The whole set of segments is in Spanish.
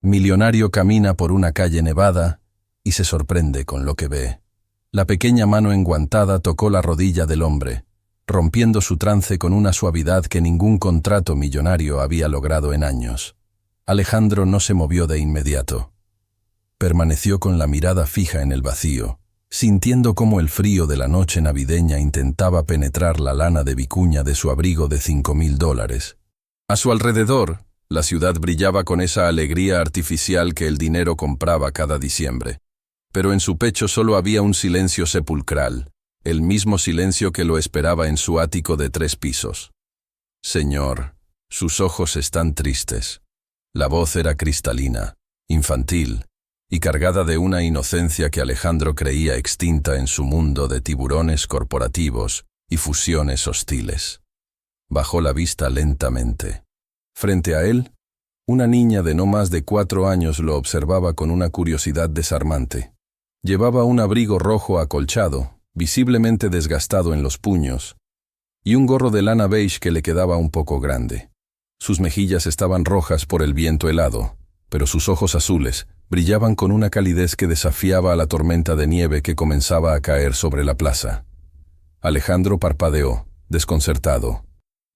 Millonario camina por una calle nevada y se sorprende con lo que ve. La pequeña mano enguantada tocó la rodilla del hombre, rompiendo su trance con una suavidad que ningún contrato millonario había logrado en años. Alejandro no se movió de inmediato. Permaneció con la mirada fija en el vacío, sintiendo cómo el frío de la noche navideña intentaba penetrar la lana de vicuña de su abrigo de $5.000. A su alrededor, la ciudad brillaba con esa alegría artificial que el dinero compraba cada diciembre. Pero en su pecho solo había un silencio sepulcral, el mismo silencio que lo esperaba en su ático de 3 pisos. Señor, sus ojos están tristes. La voz era cristalina, infantil, y cargada de una inocencia que Alejandro creía extinta en su mundo de tiburones corporativos y fusiones hostiles. Bajó la vista lentamente. Frente a él, una niña de no más de 4 años lo observaba con una curiosidad desarmante. Llevaba un abrigo rojo acolchado, visiblemente desgastado en los puños, y un gorro de lana beige que le quedaba un poco grande. Sus mejillas estaban rojas por el viento helado, pero sus ojos azules brillaban con una calidez que desafiaba a la tormenta de nieve que comenzaba a caer sobre la plaza. Alejandro parpadeó, desconcertado.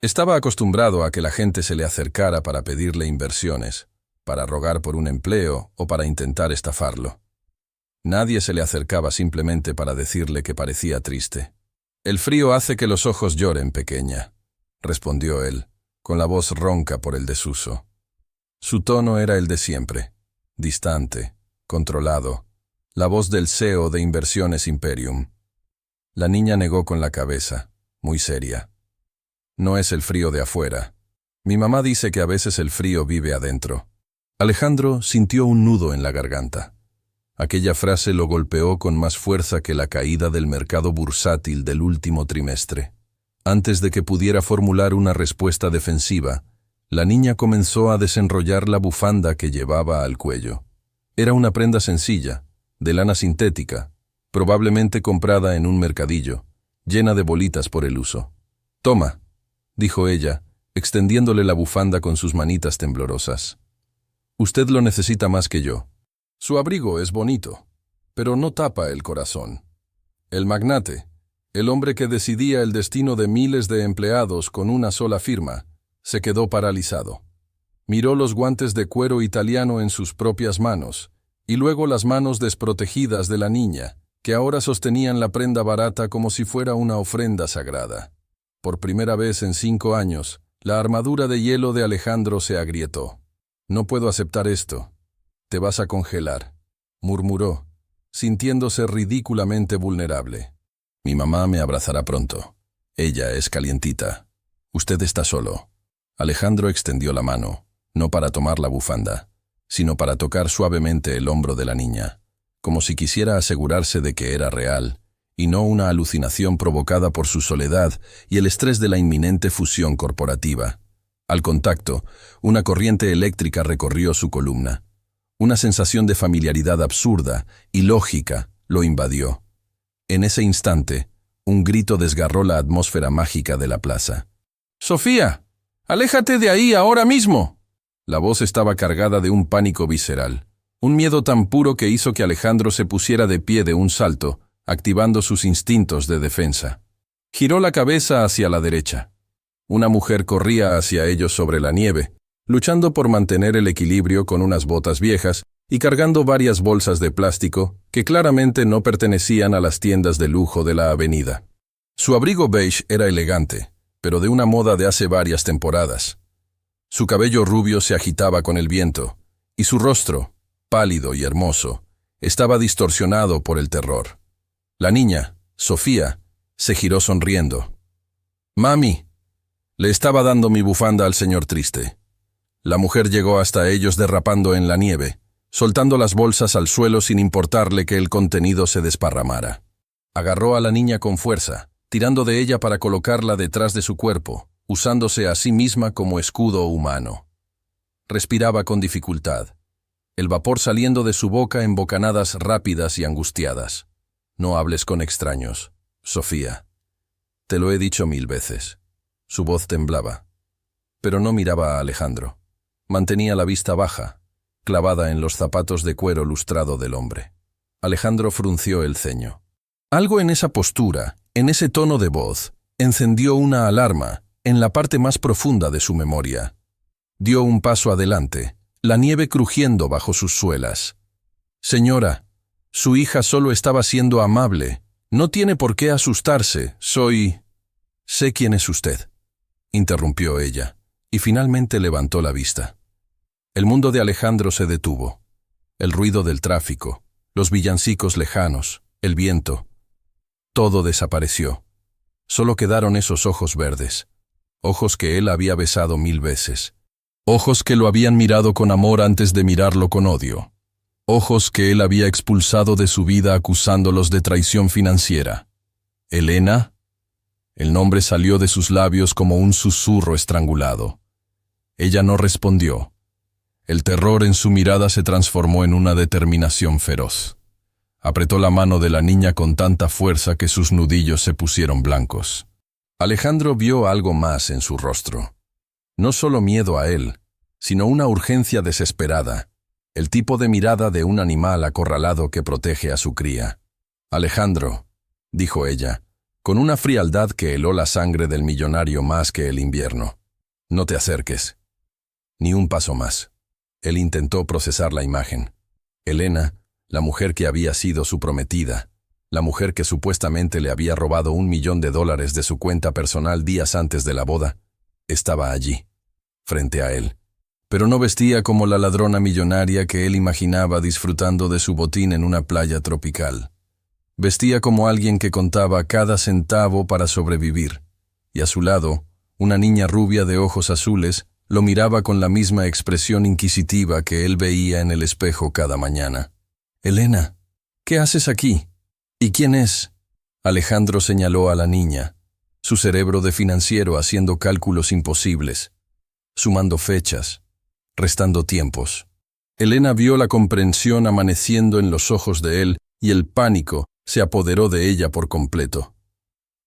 Estaba acostumbrado a que la gente se le acercara para pedirle inversiones, para rogar por un empleo o para intentar estafarlo. Nadie se le acercaba simplemente para decirle que parecía triste. «El frío hace que los ojos lloren, pequeña», respondió él, con la voz ronca por el desuso. Su tono era el de siempre, distante, controlado, la voz del CEO de Inversiones Imperium. La niña negó con la cabeza, muy seria. «No es el frío de afuera. Mi mamá dice que a veces el frío vive adentro». Alejandro sintió un nudo en la garganta. Aquella frase lo golpeó con más fuerza que la caída del mercado bursátil del último trimestre. Antes de que pudiera formular una respuesta defensiva, la niña comenzó a desenrollar la bufanda que llevaba al cuello. Era una prenda sencilla, de lana sintética, probablemente comprada en un mercadillo, llena de bolitas por el uso. «Toma», dijo ella, extendiéndole la bufanda con sus manitas temblorosas. «Usted lo necesita más que yo. Su abrigo es bonito, pero no tapa el corazón». El magnate, el hombre que decidía el destino de miles de empleados con una sola firma, se quedó paralizado. Miró los guantes de cuero italiano en sus propias manos, y luego las manos desprotegidas de la niña, que ahora sostenían la prenda barata como si fuera una ofrenda sagrada. Por primera vez en 5 años, la armadura de hielo de Alejandro se agrietó. «No puedo aceptar esto. Te vas a congelar», murmuró, sintiéndose ridículamente vulnerable. «Mi mamá me abrazará pronto. Ella es calientita. Usted está solo». Alejandro extendió la mano, no para tomar la bufanda, sino para tocar suavemente el hombro de la niña, como si quisiera asegurarse de que era real, y no una alucinación provocada por su soledad y el estrés de la inminente fusión corporativa. Al contacto, una corriente eléctrica recorrió su columna. Una sensación de familiaridad absurda y lógica lo invadió. En ese instante, un grito desgarró la atmósfera mágica de la plaza. «¡Sofía! ¡Aléjate de ahí ahora mismo!». La voz estaba cargada de un pánico visceral, un miedo tan puro que hizo que Alejandro se pusiera de pie de un salto, activando sus instintos de defensa. Giró la cabeza hacia la derecha. Una mujer corría hacia ellos sobre la nieve, luchando por mantener el equilibrio con unas botas viejas y cargando varias bolsas de plástico que claramente no pertenecían a las tiendas de lujo de la avenida. Su abrigo beige era elegante, pero de una moda de hace varias temporadas. Su cabello rubio se agitaba con el viento, y su rostro, pálido y hermoso, estaba distorsionado por el terror. La niña, Sofía, se giró sonriendo. «Mami, le estaba dando mi bufanda al señor triste». La mujer llegó hasta ellos derrapando en la nieve, soltando las bolsas al suelo sin importarle que el contenido se desparramara. Agarró a la niña con fuerza, tirando de ella para colocarla detrás de su cuerpo, usándose a sí misma como escudo humano. Respiraba con dificultad, el vapor saliendo de su boca en bocanadas rápidas y angustiadas. «No hables con extraños, Sofía. Te lo he dicho 1000 veces». Su voz temblaba, pero no miraba a Alejandro. Mantenía la vista baja, clavada en los zapatos de cuero lustrado del hombre. Alejandro frunció el ceño. Algo en esa postura, en ese tono de voz, encendió una alarma en la parte más profunda de su memoria. Dio un paso adelante, la nieve crujiendo bajo sus suelas. «Señora, su hija solo estaba siendo amable. No tiene por qué asustarse. Sé quién es usted», interrumpió ella, y finalmente levantó la vista. El mundo de Alejandro se detuvo. El ruido del tráfico, los villancicos lejanos, el viento. Todo desapareció. Solo quedaron esos ojos verdes, ojos que él había besado 1000 veces, ojos que lo habían mirado con amor antes de mirarlo con odio, ojos que él había expulsado de su vida acusándolos de traición financiera. ¿Elena? El nombre salió de sus labios como un susurro estrangulado. Ella no respondió. El terror en su mirada se transformó en una determinación feroz. Apretó la mano de la niña con tanta fuerza que sus nudillos se pusieron blancos. Alejandro vio algo más en su rostro. No solo miedo a él, sino una urgencia desesperada, el tipo de mirada de un animal acorralado que protege a su cría. «Alejandro», dijo ella, con una frialdad que heló la sangre del millonario más que el invierno. «No te acerques. Ni un paso más». Él intentó procesar la imagen. Elena, la mujer que había sido su prometida, la mujer que supuestamente le había robado $1 millón de su cuenta personal días antes de la boda, estaba allí, frente a él. Pero no vestía como la ladrona millonaria que él imaginaba disfrutando de su botín en una playa tropical. Vestía como alguien que contaba cada centavo para sobrevivir, y a su lado, una niña rubia de ojos azules lo miraba con la misma expresión inquisitiva que él veía en el espejo cada mañana. «Elena, ¿qué haces aquí? ¿Y quién es?» Alejandro señaló a la niña, su cerebro de financiero haciendo cálculos imposibles, sumando fechas, restando tiempos. Elena vio la comprensión amaneciendo en los ojos de él y el pánico se apoderó de ella por completo.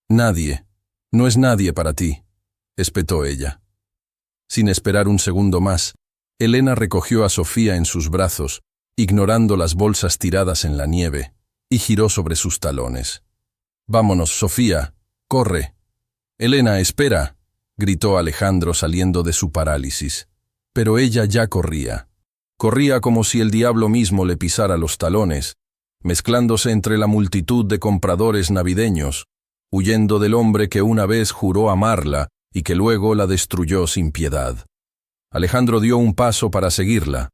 «Nadie, no es nadie para ti», espetó ella. Sin esperar un segundo más, Elena recogió a Sofía en sus brazos, ignorando las bolsas tiradas en la nieve, y giró sobre sus talones. «Vámonos, Sofía, corre». «Elena, espera», gritó Alejandro saliendo de su parálisis. Pero ella ya corría. Corría como si el diablo mismo le pisara los talones, mezclándose entre la multitud de compradores navideños, huyendo del hombre que una vez juró amarla y que luego la destruyó sin piedad. Alejandro dio un paso para seguirla,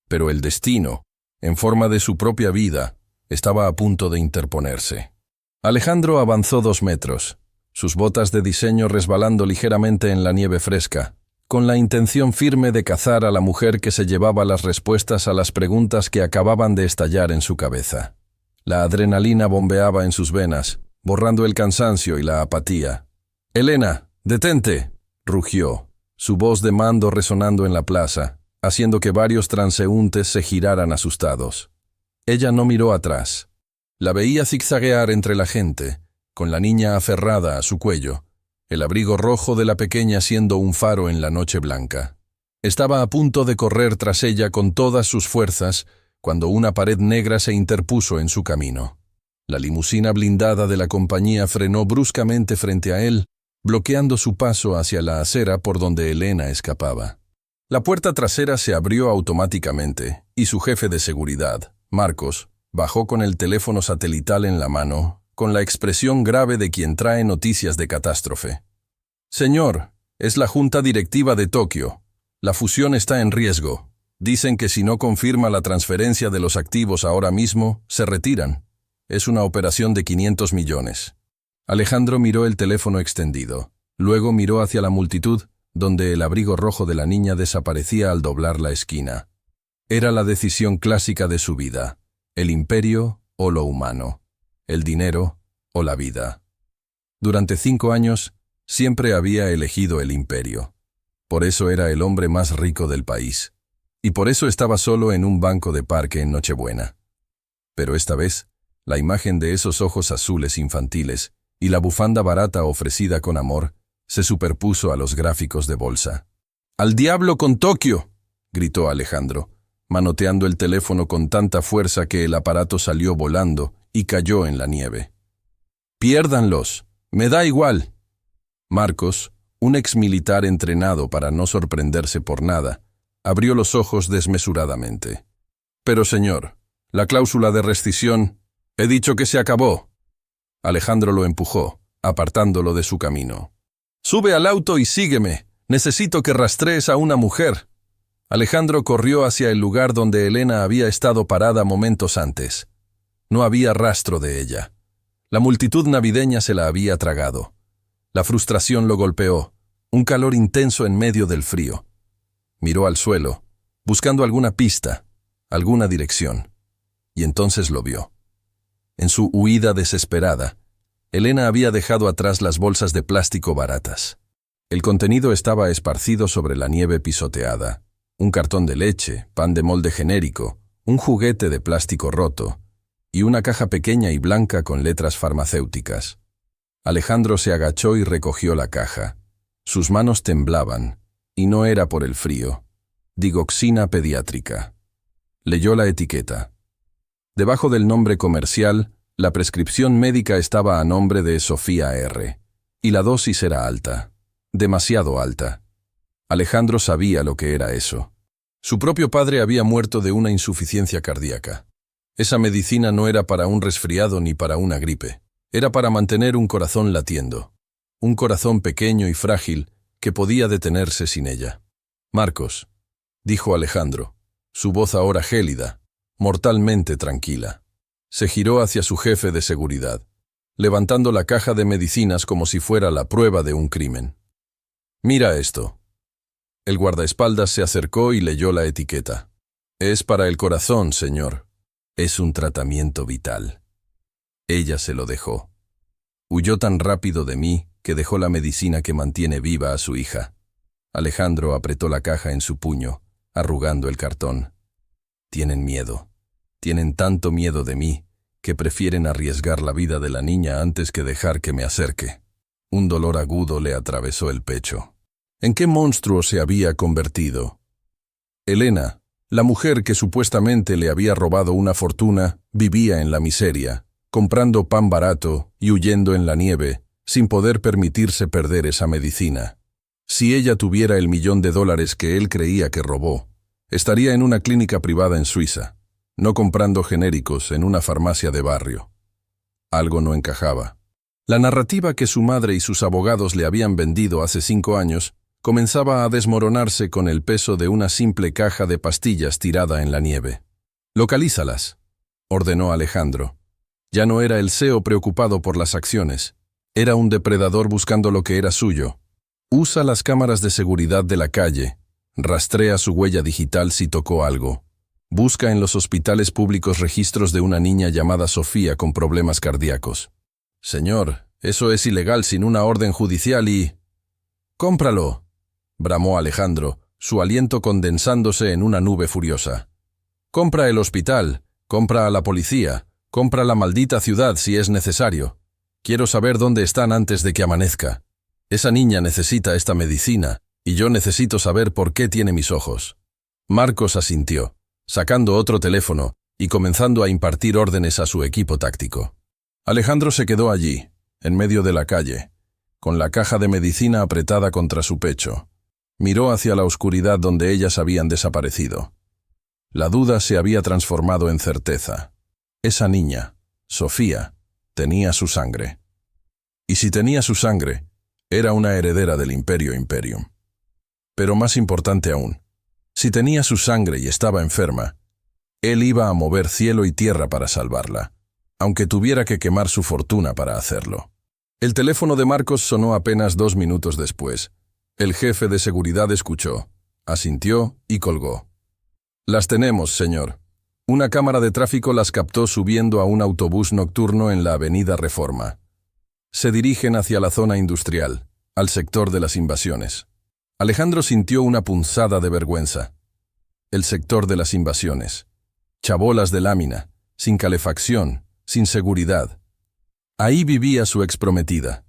pero el destino, en forma de su propia vida, estaba a punto de interponerse. Alejandro avanzó 2 metros, sus botas de diseño resbalando ligeramente en la nieve fresca, con la intención firme de cazar a la mujer que se llevaba las respuestas a las preguntas que acababan de estallar en su cabeza. La adrenalina bombeaba en sus venas, borrando el cansancio y la apatía. «Elena, detente», rugió, su voz de mando resonando en la plaza, haciendo que varios transeúntes se giraran asustados. Ella no miró atrás. La veía zigzaguear entre la gente, con la niña aferrada a su cuello, el abrigo rojo de la pequeña siendo un faro en la noche blanca. Estaba a punto de correr tras ella con todas sus fuerzas, cuando una pared negra se interpuso en su camino. La limusina blindada de la compañía frenó bruscamente frente a él, bloqueando su paso hacia la acera por donde Elena escapaba. La puerta trasera se abrió automáticamente, y su jefe de seguridad, Marcos, bajó con el teléfono satelital en la mano, con la expresión grave de quien trae noticias de catástrofe. «Señor, es la junta directiva de Tokio. La fusión está en riesgo. Dicen que si no confirma la transferencia de los activos ahora mismo, se retiran. Es una operación de 500 millones». Alejandro miró el teléfono extendido. Luego miró hacia la multitud, donde el abrigo rojo de la niña desaparecía al doblar la esquina. Era la decisión clásica de su vida: el imperio o lo humano, el dinero o la vida. Durante 5 años, siempre había elegido el imperio. Por eso era el hombre más rico del país. Y por eso estaba solo en un banco de parque en Nochebuena. Pero esta vez, la imagen de esos ojos azules infantiles y la bufanda barata ofrecida con amor se superpuso a los gráficos de bolsa. «¡Al diablo con Tokio!», gritó Alejandro, manoteando el teléfono con tanta fuerza que el aparato salió volando y cayó en la nieve. «Piérdanlos, me da igual». Marcos, un exmilitar entrenado para no sorprenderse por nada, abrió los ojos desmesuradamente. «Pero señor, la cláusula de rescisión, he dicho que se acabó». Alejandro lo empujó, apartándolo de su camino. «Sube al auto y sígueme. Necesito que rastrees a una mujer». Alejandro corrió hacia el lugar donde Elena había estado parada momentos antes. No había rastro de ella. La multitud navideña se la había tragado. La frustración lo golpeó, un calor intenso en medio del frío. Miró al suelo, buscando alguna pista, alguna dirección, y entonces lo vio. En su huida desesperada, Elena había dejado atrás las bolsas de plástico baratas. El contenido estaba esparcido sobre la nieve pisoteada. Un cartón de leche, pan de molde genérico, un juguete de plástico roto y una caja pequeña y blanca con letras farmacéuticas. Alejandro se agachó y recogió la caja. Sus manos temblaban, y no era por el frío. Digoxina pediátrica. Leyó la etiqueta. Debajo del nombre comercial, la prescripción médica estaba a nombre de Sofía R. Y la dosis era alta, demasiado alta. Alejandro sabía lo que era eso. Su propio padre había muerto de una insuficiencia cardíaca. Esa medicina no era para un resfriado ni para una gripe. Era para mantener un corazón latiendo. Un corazón pequeño y frágil que podía detenerse sin ella. «Marcos», dijo Alejandro, su voz ahora gélida, mortalmente tranquila. Se giró hacia su jefe de seguridad, levantando la caja de medicinas como si fuera la prueba de un crimen. «Mira esto». El guardaespaldas se acercó y leyó la etiqueta. «Es para el corazón, señor. Es un tratamiento vital». Ella se lo dejó. Huyó tan rápido de mí que dejó la medicina que mantiene viva a su hija. Alejandro apretó la caja en su puño, arrugando el cartón. «Tienen miedo. Tienen tanto miedo de mí que prefieren arriesgar la vida de la niña antes que dejar que me acerque». Un dolor agudo le atravesó el pecho. ¿En qué monstruo se había convertido? Elena, la mujer que supuestamente le había robado una fortuna, vivía en la miseria, comprando pan barato y huyendo en la nieve, sin poder permitirse perder esa medicina. Si ella tuviera el $1.000.000 que él creía que robó, estaría en una clínica privada en Suiza, no comprando genéricos en una farmacia de barrio. Algo no encajaba. La narrativa que su madre y sus abogados le habían vendido hace 5 años comenzaba a desmoronarse con el peso de una simple caja de pastillas tirada en la nieve. «Localízalas», ordenó Alejandro. Ya no era el CEO preocupado por las acciones. Era un depredador buscando lo que era suyo. Usa las cámaras de seguridad de la calle. Rastrea su huella digital si tocó algo. Busca en los hospitales públicos registros de una niña llamada Sofía con problemas cardíacos. «Señor, eso es ilegal sin una orden judicial y...» «Cómpralo», bramó Alejandro, su aliento condensándose en una nube furiosa. «Compra el hospital, compra a la policía, compra la maldita ciudad si es necesario. Quiero saber dónde están antes de que amanezca. Esa niña necesita esta medicina, y yo necesito saber por qué tiene mis ojos». Marcos asintió, sacando otro teléfono y comenzando a impartir órdenes a su equipo táctico. Alejandro se quedó allí, en medio de la calle, con la caja de medicina apretada contra su pecho. Miró hacia la oscuridad donde ellas habían desaparecido. La duda se había transformado en certeza. Esa niña, Sofía, tenía su sangre. Y si tenía su sangre, era una heredera del Imperio Imperium. Pero más importante aún, si tenía su sangre y estaba enferma, él iba a mover cielo y tierra para salvarla, aunque tuviera que quemar su fortuna para hacerlo. El teléfono de Marcos sonó apenas 2 minutos después. El jefe de seguridad escuchó, asintió y colgó. «Las tenemos, señor». Una cámara de tráfico las captó subiendo a un autobús nocturno en la avenida Reforma. Se dirigen hacia la zona industrial, al sector de las invasiones. Alejandro sintió una punzada de vergüenza. El sector de las invasiones. Chabolas de lámina, sin calefacción, sin seguridad. Ahí vivía su exprometida.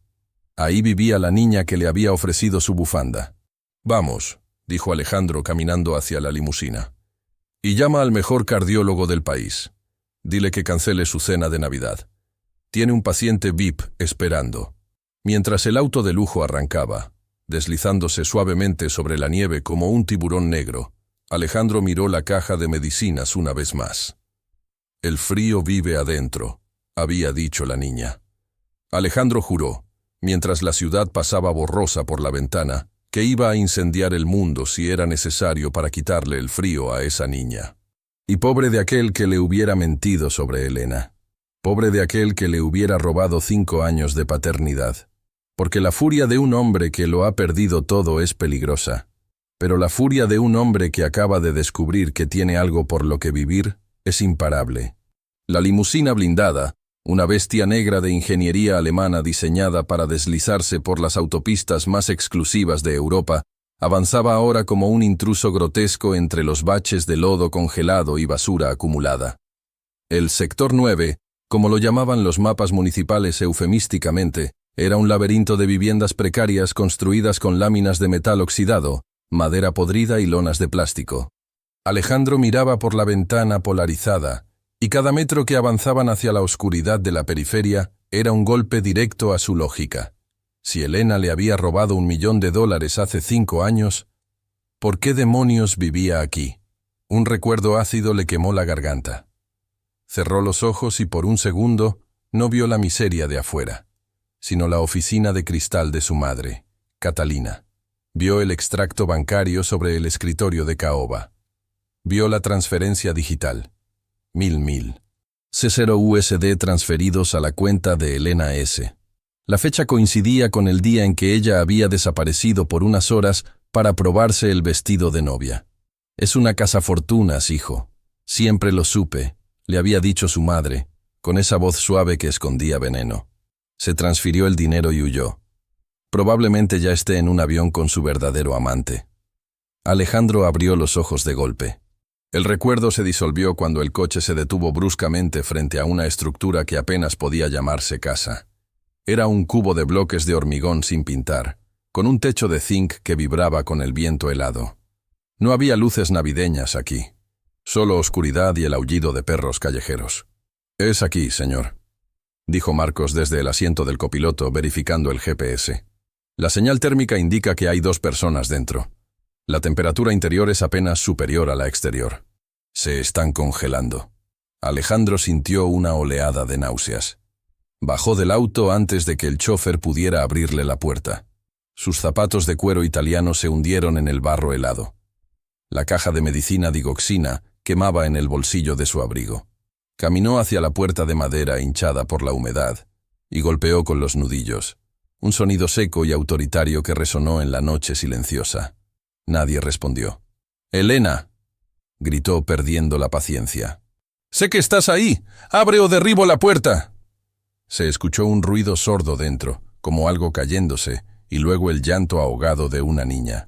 Ahí vivía la niña que le había ofrecido su bufanda. «Vamos», dijo Alejandro caminando hacia la limusina. Y llama al mejor cardiólogo del país. Dile que cancele su cena de Navidad. Tiene un paciente VIP esperando. Mientras el auto de lujo arrancaba, deslizándose suavemente sobre la nieve como un tiburón negro, Alejandro miró la caja de medicinas una vez más. El frío vive adentro, había dicho la niña. Alejandro juró, mientras la ciudad pasaba borrosa por la ventana, que iba a incendiar el mundo si era necesario para quitarle el frío a esa niña. Y pobre de aquel que le hubiera mentido sobre Elena. Pobre de aquel que le hubiera robado 5 años de paternidad. Porque la furia de un hombre que lo ha perdido todo es peligrosa. Pero la furia de un hombre que acaba de descubrir que tiene algo por lo que vivir es imparable. La limusina blindada, una bestia negra de ingeniería alemana diseñada para deslizarse por las autopistas más exclusivas de Europa, avanzaba ahora como un intruso grotesco entre los baches de lodo congelado y basura acumulada. El Sector 9, como lo llamaban los mapas municipales eufemísticamente, era un laberinto de viviendas precarias construidas con láminas de metal oxidado, madera podrida y lonas de plástico. Alejandro miraba por la ventana polarizada, y cada metro que avanzaban hacia la oscuridad de la periferia era un golpe directo a su lógica. Si Elena le había robado $1.000.000 hace 5 años, ¿por qué demonios vivía aquí? Un recuerdo ácido le quemó la garganta. Cerró los ojos y por un segundo no vio la miseria de afuera, sino la oficina de cristal de su madre, Catalina. Vio el extracto bancario sobre el escritorio de caoba. Vio la transferencia digital. 1000. C0 USD transferidos a la cuenta de Elena S. La fecha coincidía con el día en que ella había desaparecido por unas horas para probarse el vestido de novia. Es una cazafortunas, hijo. Siempre lo supe, le había dicho su madre, con esa voz suave que escondía veneno. Se transfirió el dinero y huyó. Probablemente ya esté en un avión con su verdadero amante. Alejandro abrió los ojos de golpe. El recuerdo se disolvió cuando el coche se detuvo bruscamente frente a una estructura que apenas podía llamarse casa. Era un cubo de bloques de hormigón sin pintar, con un techo de zinc que vibraba con el viento helado. No había luces navideñas aquí, solo oscuridad y el aullido de perros callejeros. «Es aquí, señor», dijo Marcos desde el asiento del copiloto verificando el GPS. «La señal térmica indica que hay 2 personas dentro. La temperatura interior es apenas superior a la exterior. Se están congelando». Alejandro sintió una oleada de náuseas. Bajó del auto antes de que el chofer pudiera abrirle la puerta. Sus zapatos de cuero italiano se hundieron en el barro helado. La caja de medicina digoxina quemaba en el bolsillo de su abrigo. Caminó hacia la puerta de madera hinchada por la humedad y golpeó con los nudillos. Un sonido seco y autoritario que resonó en la noche silenciosa. Nadie respondió. «Elena», gritó perdiendo la paciencia. «Sé que estás ahí. ¡Abre o derribo la puerta!». Se escuchó un ruido sordo dentro, como algo cayéndose, y luego el llanto ahogado de una niña.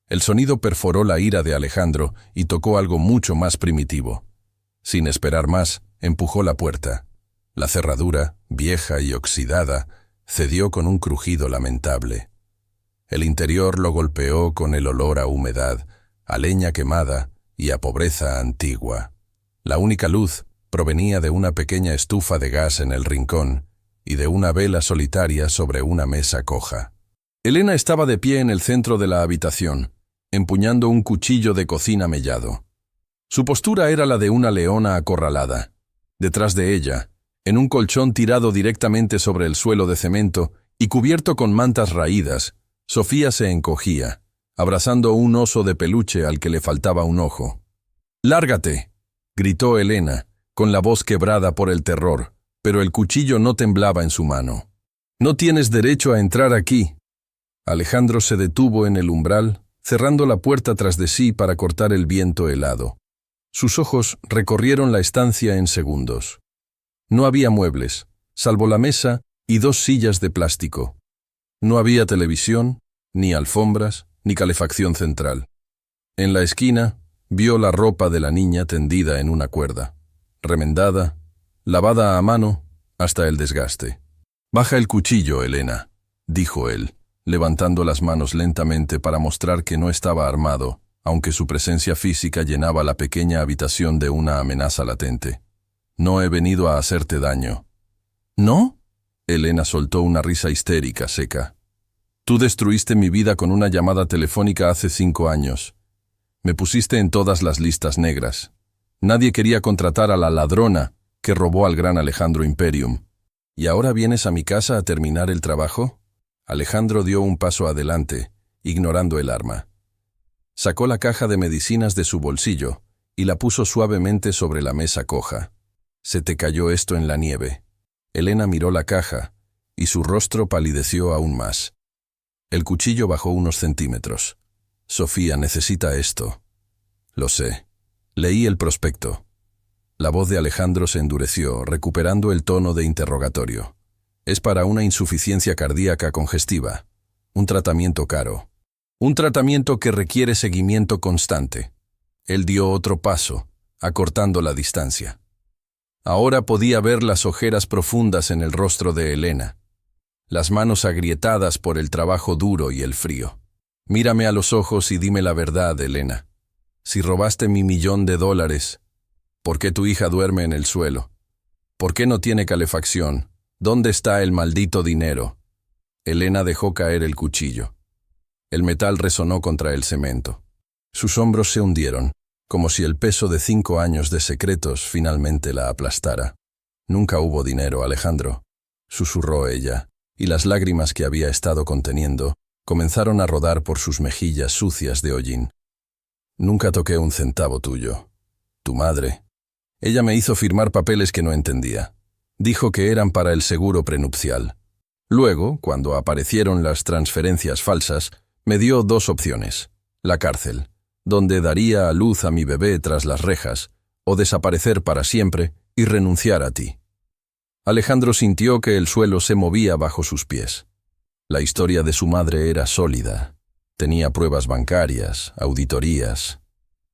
El sonido perforó la ira de Alejandro y tocó algo mucho más primitivo. Sin esperar más, empujó la puerta. La cerradura, vieja y oxidada, cedió con un crujido lamentable. El interior lo golpeó con el olor a humedad, a leña quemada y a pobreza antigua. La única luz provenía de una pequeña estufa de gas en el rincón y de una vela solitaria sobre una mesa coja. Elena estaba de pie en el centro de la habitación, empuñando un cuchillo de cocina mellado. Su postura era la de una leona acorralada. Detrás de ella, en un colchón tirado directamente sobre el suelo de cemento y cubierto con mantas raídas, Sofía se encogía, abrazando un oso de peluche al que le faltaba un ojo. «¡Lárgate!», gritó Elena, con la voz quebrada por el terror, pero el cuchillo no temblaba en su mano. «No tienes derecho a entrar aquí». Alejandro se detuvo en el umbral, cerrando la puerta tras de sí para cortar el viento helado. Sus ojos recorrieron la estancia en segundos. No había muebles, salvo la mesa y 2 sillas de plástico. No había televisión, ni alfombras, ni calefacción central. En la esquina, vio la ropa de la niña tendida en una cuerda, remendada, lavada a mano, hasta el desgaste. «Baja el cuchillo, Elena», dijo él, levantando las manos lentamente para mostrar que no estaba armado, aunque su presencia física llenaba la pequeña habitación de una amenaza latente. No he venido a hacerte daño. ¿No? Elena soltó una risa histérica, seca. Tú destruiste mi vida con una llamada telefónica hace 5 años. Me pusiste en todas las listas negras. Nadie quería contratar a la ladrona que robó al gran Alejandro Imperium. ¿Y ahora vienes a mi casa a terminar el trabajo? Alejandro dio un paso adelante, ignorando el arma. Sacó la caja de medicinas de su bolsillo y la puso suavemente sobre la mesa coja. Se te cayó esto en la nieve. Elena miró la caja y su rostro palideció aún más. El cuchillo bajó unos centímetros. Sofía necesita esto. Lo sé. Leí el prospecto. La voz de Alejandro se endureció, recuperando el tono de interrogatorio. Es para una insuficiencia cardíaca congestiva. Un tratamiento caro. Un tratamiento que requiere seguimiento constante. Él dio otro paso, acortando la distancia. Ahora podía ver las ojeras profundas en el rostro de Elena, las manos agrietadas por el trabajo duro y el frío. Mírame a los ojos y dime la verdad, Elena. Si robaste mi $1.000.000, ¿por qué tu hija duerme en el suelo? ¿Por qué no tiene calefacción? ¿Dónde está el maldito dinero? Elena dejó caer el cuchillo. El metal resonó contra el cemento. Sus hombros se hundieron, como si el peso de 5 años de secretos finalmente la aplastara. Nunca hubo dinero, Alejandro, susurró ella, y las lágrimas que había estado conteniendo comenzaron a rodar por sus mejillas sucias de hollín. Nunca toqué un centavo tuyo. Tu madre. Ella me hizo firmar papeles que no entendía. Dijo que eran para el seguro prenupcial. Luego, cuando aparecieron las transferencias falsas, me dio 2 opciones. La cárcel, donde daría a luz a mi bebé tras las rejas, o desaparecer para siempre y renunciar a ti. Alejandro sintió que el suelo se movía bajo sus pies. La historia de su madre era sólida. Tenía pruebas bancarias, auditorías,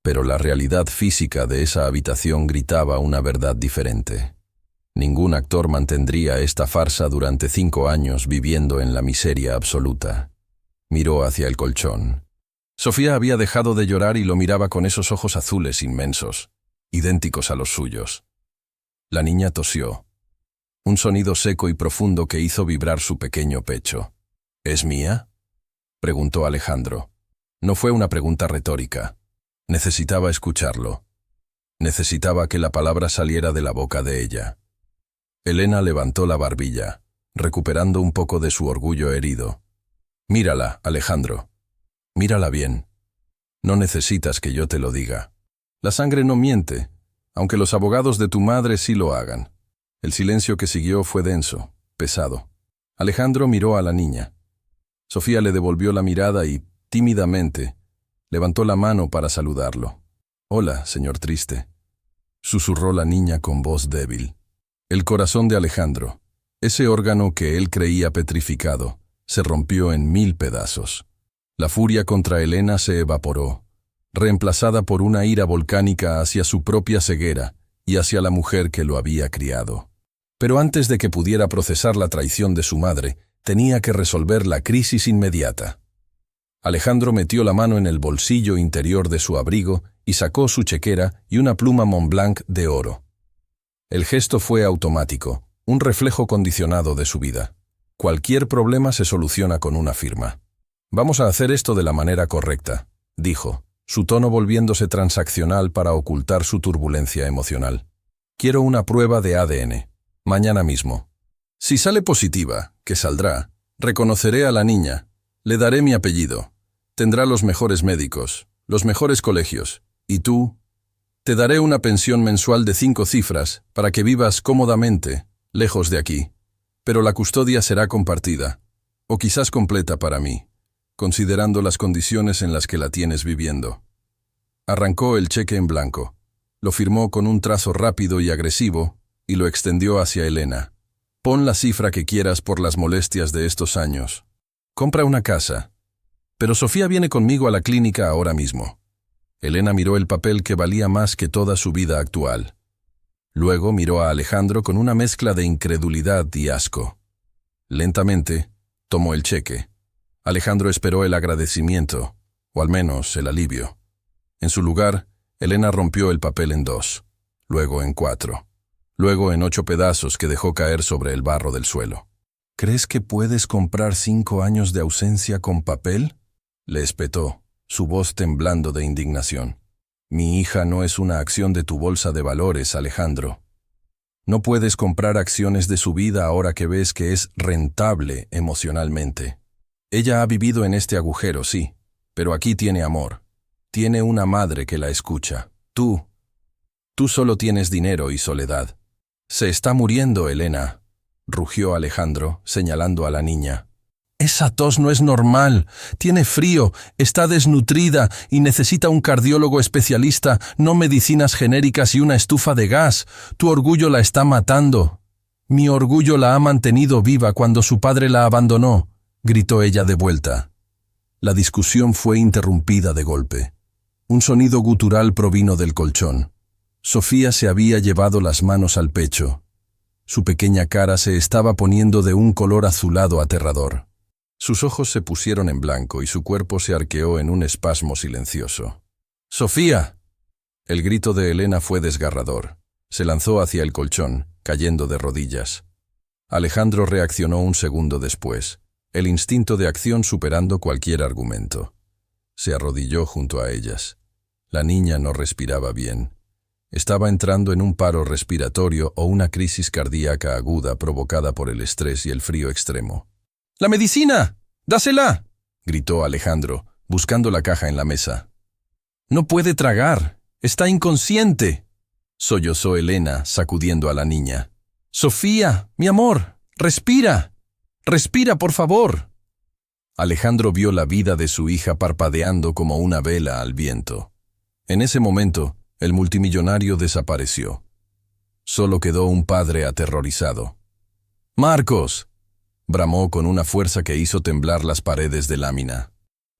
pero la realidad física de esa habitación gritaba una verdad diferente. Ningún actor mantendría esta farsa durante 5 años viviendo en la miseria absoluta. Miró hacia el colchón. Sofía había dejado de llorar y lo miraba con esos ojos azules inmensos, idénticos a los suyos. La niña tosió. Un sonido seco y profundo que hizo vibrar su pequeño pecho. ¿Es mía?, preguntó Alejandro. No fue una pregunta retórica. Necesitaba escucharlo. Necesitaba que la palabra saliera de la boca de ella. Elena levantó la barbilla, recuperando un poco de su orgullo herido. Mírala, Alejandro. Mírala bien. No necesitas que yo te lo diga. La sangre no miente, aunque los abogados de tu madre sí lo hagan. El silencio que siguió fue denso, pesado. Alejandro miró a la niña. Sofía le devolvió la mirada y, tímidamente, levantó la mano para saludarlo. «Hola, señor Triste», susurró la niña con voz débil. El corazón de Alejandro, ese órgano que él creía petrificado, se rompió en 1000 pedazos. La furia contra Elena se evaporó, reemplazada por una ira volcánica hacia su propia ceguera y hacia la mujer que lo había criado. Pero antes de que pudiera procesar la traición de su madre, tenía que resolver la crisis inmediata. Alejandro metió la mano en el bolsillo interior de su abrigo y sacó su chequera y una pluma Montblanc de oro. El gesto fue automático, un reflejo condicionado de su vida. Cualquier problema se soluciona con una firma. «Vamos a hacer esto de la manera correcta», dijo, su tono volviéndose transaccional para ocultar su turbulencia emocional. «Quiero una prueba de ADN. Mañana mismo. Si sale positiva, que saldrá, reconoceré a la niña, le daré mi apellido, tendrá los mejores médicos, los mejores colegios, y tú, te daré una pensión mensual de 5 cifras para que vivas cómodamente, lejos de aquí, pero la custodia será compartida, o quizás completa para mí, considerando las condiciones en las que la tienes viviendo». Arrancó el cheque en blanco, lo firmó con un trazo rápido y agresivo y lo extendió hacia Elena. «Pon la cifra que quieras por las molestias de estos años. Compra una casa. Pero Sofía viene conmigo a la clínica ahora mismo». Elena miró el papel que valía más que toda su vida actual. Luego miró a Alejandro con una mezcla de incredulidad y asco. Lentamente, tomó el cheque. Alejandro esperó el agradecimiento, o al menos el alivio. En su lugar, Elena rompió el papel en 2, luego en 4, luego en 8 pedazos que dejó caer sobre el barro del suelo. ¿Crees que puedes comprar 5 años de ausencia con papel? Le espetó, su voz temblando de indignación. Mi hija no es una acción de tu bolsa de valores, Alejandro. No puedes comprar acciones de su vida ahora que ves que es rentable emocionalmente. Ella ha vivido en este agujero, sí, pero aquí tiene amor. Tiene una madre que la escucha. Tú solo tienes dinero y soledad. Se está muriendo, Elena, rugió Alejandro, señalando a la niña. Esa tos no es normal. Tiene frío, está desnutrida y necesita un cardiólogo especialista, no medicinas genéricas y una estufa de gas. Tu orgullo la está matando. Mi orgullo la ha mantenido viva cuando su padre la abandonó, gritó ella de vuelta. La discusión fue interrumpida de golpe. Un sonido gutural provino del colchón. Sofía se había llevado las manos al pecho. Su pequeña cara se estaba poniendo de un color azulado aterrador. Sus ojos se pusieron en blanco y su cuerpo se arqueó en un espasmo silencioso. ¡Sofía! El grito de Elena fue desgarrador. Se lanzó hacia el colchón, cayendo de rodillas. Alejandro reaccionó un segundo después, el instinto de acción superando cualquier argumento. Se arrodilló junto a ellas. La niña no respiraba bien. Estaba entrando en un paro respiratorio o una crisis cardíaca aguda provocada por el estrés y el frío extremo. ¡La medicina! ¡Dásela!, gritó Alejandro, buscando la caja en la mesa. No puede tragar. Está inconsciente, sollozó Elena, sacudiendo a la niña. Sofía, mi amor, respira. Respira, por favor. Alejandro vio la vida de su hija parpadeando como una vela al viento. En ese momento, el multimillonario desapareció. Solo quedó un padre aterrorizado. ¡Marcos!, bramó con una fuerza que hizo temblar las paredes de lámina.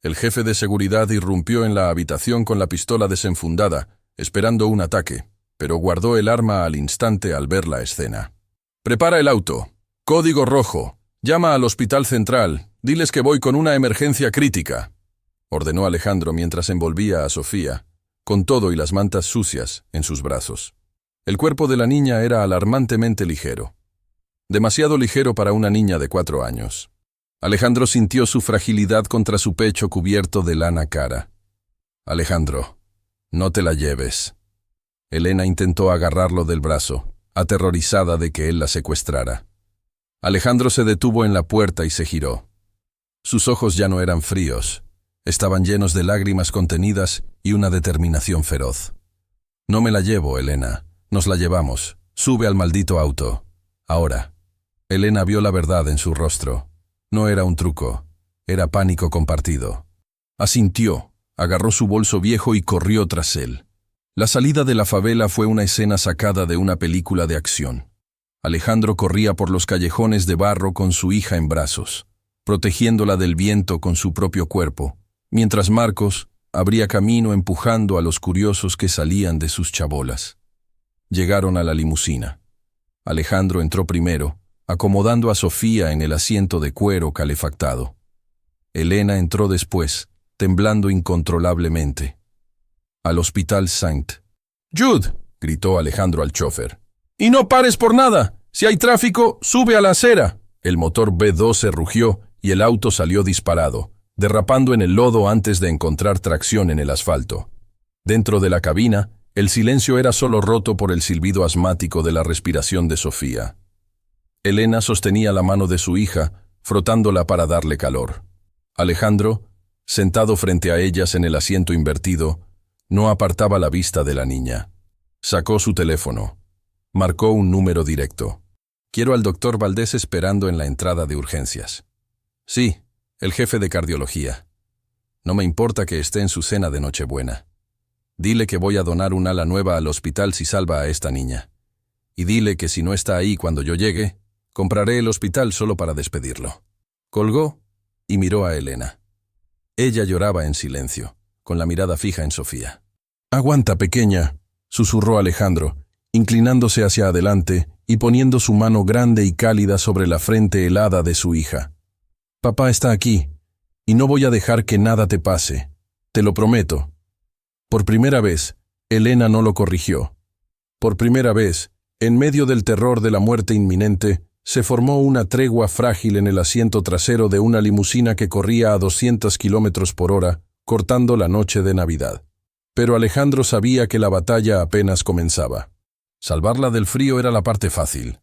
El jefe de seguridad irrumpió en la habitación con la pistola desenfundada, esperando un ataque, pero guardó el arma al instante al ver la escena. «Prepara el auto. Código rojo. Llama al hospital central. Diles que voy con una emergencia crítica», ordenó Alejandro mientras envolvía a Sofía, con todo y las mantas sucias, en sus brazos. El cuerpo de la niña era alarmantemente ligero. Demasiado ligero para una niña de 4 años. Alejandro sintió su fragilidad contra su pecho cubierto de lana cara. «Alejandro, no te la lleves». Elena intentó agarrarlo del brazo, aterrorizada de que él la secuestrara. Alejandro se detuvo en la puerta y se giró. Sus ojos ya no eran fríos, estaban llenos de lágrimas contenidas y una determinación feroz. «No me la llevo, Elena. Nos la llevamos. Sube al maldito auto. Ahora». Elena vio la verdad en su rostro. No era un truco, era pánico compartido. Asintió, agarró su bolso viejo y corrió tras él. La salida de la favela fue una escena sacada de una película de acción. Alejandro corría por los callejones de barro con su hija en brazos, protegiéndola del viento con su propio cuerpo, mientras Marcos abría camino empujando a los curiosos que salían de sus chabolas. Llegaron a la limusina. Alejandro entró primero, acomodando a Sofía en el asiento de cuero calefactado. Elena entró después, temblando incontrolablemente. Al Hospital St. «Jude», gritó Alejandro al chofer. «Y no pares por nada. Si hay tráfico, sube a la acera». El motor B12 rugió y el auto salió disparado, derrapando en el lodo antes de encontrar tracción en el asfalto. Dentro de la cabina, el silencio era solo roto por el silbido asmático de la respiración de Sofía. Elena sostenía la mano de su hija, frotándola para darle calor. Alejandro, sentado frente a ellas en el asiento invertido, no apartaba la vista de la niña. Sacó su teléfono. Marcó un número directo. «Quiero al doctor Valdés esperando en la entrada de urgencias». «Sí, el jefe de cardiología. No me importa que esté en su cena de Nochebuena. Dile que voy a donar un ala nueva al hospital si salva a esta niña. Y dile que si no está ahí cuando yo llegue, compraré el hospital solo para despedirlo». Colgó y miró a Elena. Ella lloraba en silencio, con la mirada fija en Sofía. «Aguanta, pequeña», susurró Alejandro, inclinándose hacia adelante y poniendo su mano grande y cálida sobre la frente helada de su hija. «Papá está aquí, y no voy a dejar que nada te pase. Te lo prometo». Por primera vez, Elena no lo corrigió. Por primera vez, en medio del terror de la muerte inminente, se formó una tregua frágil en el asiento trasero de una limusina que corría a 200 kilómetros por hora, cortando la noche de Navidad. Pero Alejandro sabía que la batalla apenas comenzaba. Salvarla del frío era la parte fácil.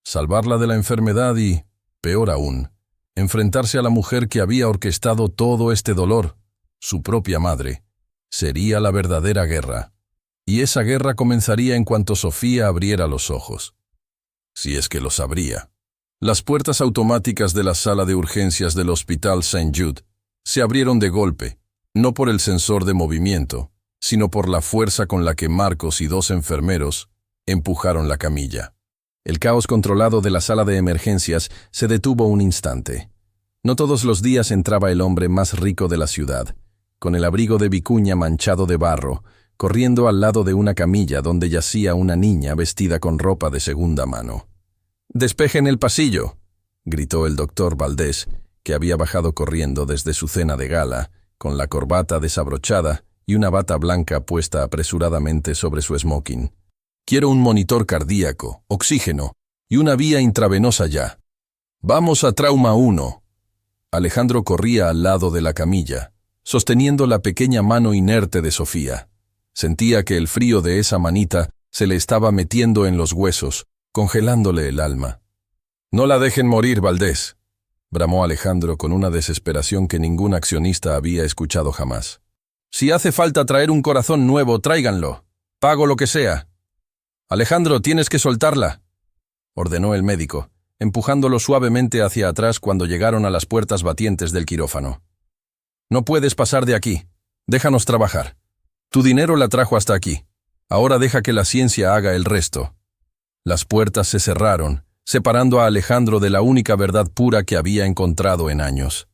Salvarla de la enfermedad y, peor aún, enfrentarse a la mujer que había orquestado todo este dolor, su propia madre, sería la verdadera guerra. Y esa guerra comenzaría en cuanto Sofía abriera los ojos. Si es que los abría. Las puertas automáticas de la sala de urgencias del Hospital St. Jude se abrieron de golpe, no por el sensor de movimiento, sino por la fuerza con la que Marcos y 2 enfermeros empujaron la camilla. El caos controlado de la sala de emergencias se detuvo un instante. No todos los días entraba el hombre más rico de la ciudad, con el abrigo de vicuña manchado de barro, corriendo al lado de una camilla donde yacía una niña vestida con ropa de segunda mano. «¡Despejen el pasillo!», gritó el doctor Valdés, que había bajado corriendo desde su cena de gala, con la corbata desabrochada y una bata blanca puesta apresuradamente sobre su smoking. «Quiero un monitor cardíaco, oxígeno y una vía intravenosa ya. Vamos a trauma 1». Alejandro corría al lado de la camilla, sosteniendo la pequeña mano inerte de Sofía. Sentía que el frío de esa manita se le estaba metiendo en los huesos, congelándole el alma. «No la dejen morir, Valdés», bramó Alejandro con una desesperación que ningún accionista había escuchado jamás. «Si hace falta traer un corazón nuevo, tráiganlo. Pago lo que sea». «Alejandro, tienes que soltarla», ordenó el médico, empujándolo suavemente hacia atrás cuando llegaron a las puertas batientes del quirófano. «No puedes pasar de aquí. Déjanos trabajar. Tu dinero la trajo hasta aquí. Ahora deja que la ciencia haga el resto». Las puertas se cerraron, separando a Alejandro de la única verdad pura que había encontrado en años.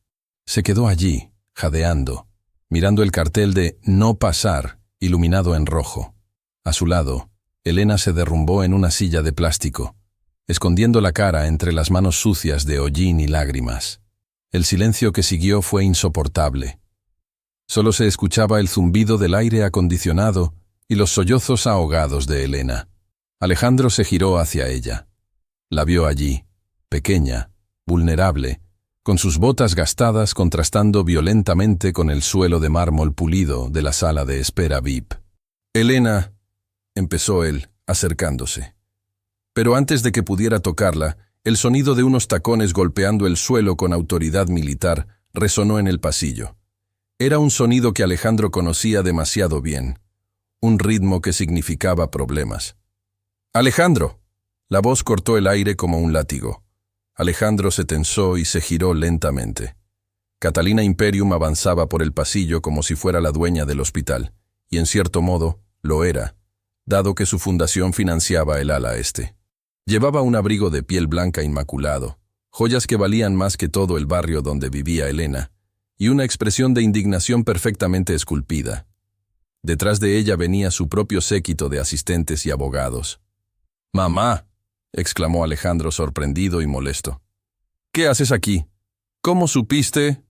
Se quedó allí, jadeando, mirando el cartel de «No pasar», iluminado en rojo. A su lado, Elena se derrumbó en una silla de plástico, escondiendo la cara entre las manos sucias de hollín y lágrimas. El silencio que siguió fue insoportable. Solo se escuchaba el zumbido del aire acondicionado y los sollozos ahogados de Elena. Alejandro se giró hacia ella. La vio allí, pequeña, vulnerable, con sus botas gastadas contrastando violentamente con el suelo de mármol pulido de la sala de espera VIP. «Elena», empezó él, acercándose. Pero antes de que pudiera tocarla, el sonido de unos tacones golpeando el suelo con autoridad militar resonó en el pasillo. Era un sonido que Alejandro conocía demasiado bien, un ritmo que significaba problemas. «¡Alejandro!». La voz cortó el aire como un látigo. Alejandro se tensó y se giró lentamente. Catalina Imperium avanzaba por el pasillo como si fuera la dueña del hospital, y en cierto modo lo era, dado que su fundación financiaba el ala este. Llevaba un abrigo de piel blanca inmaculado, joyas que valían más que todo el barrio donde vivía Elena, y una expresión de indignación perfectamente esculpida. Detrás de ella venía su propio séquito de asistentes y abogados. «¡Mamá!», exclamó Alejandro sorprendido y molesto. «¿Qué haces aquí? ¿Cómo supiste?»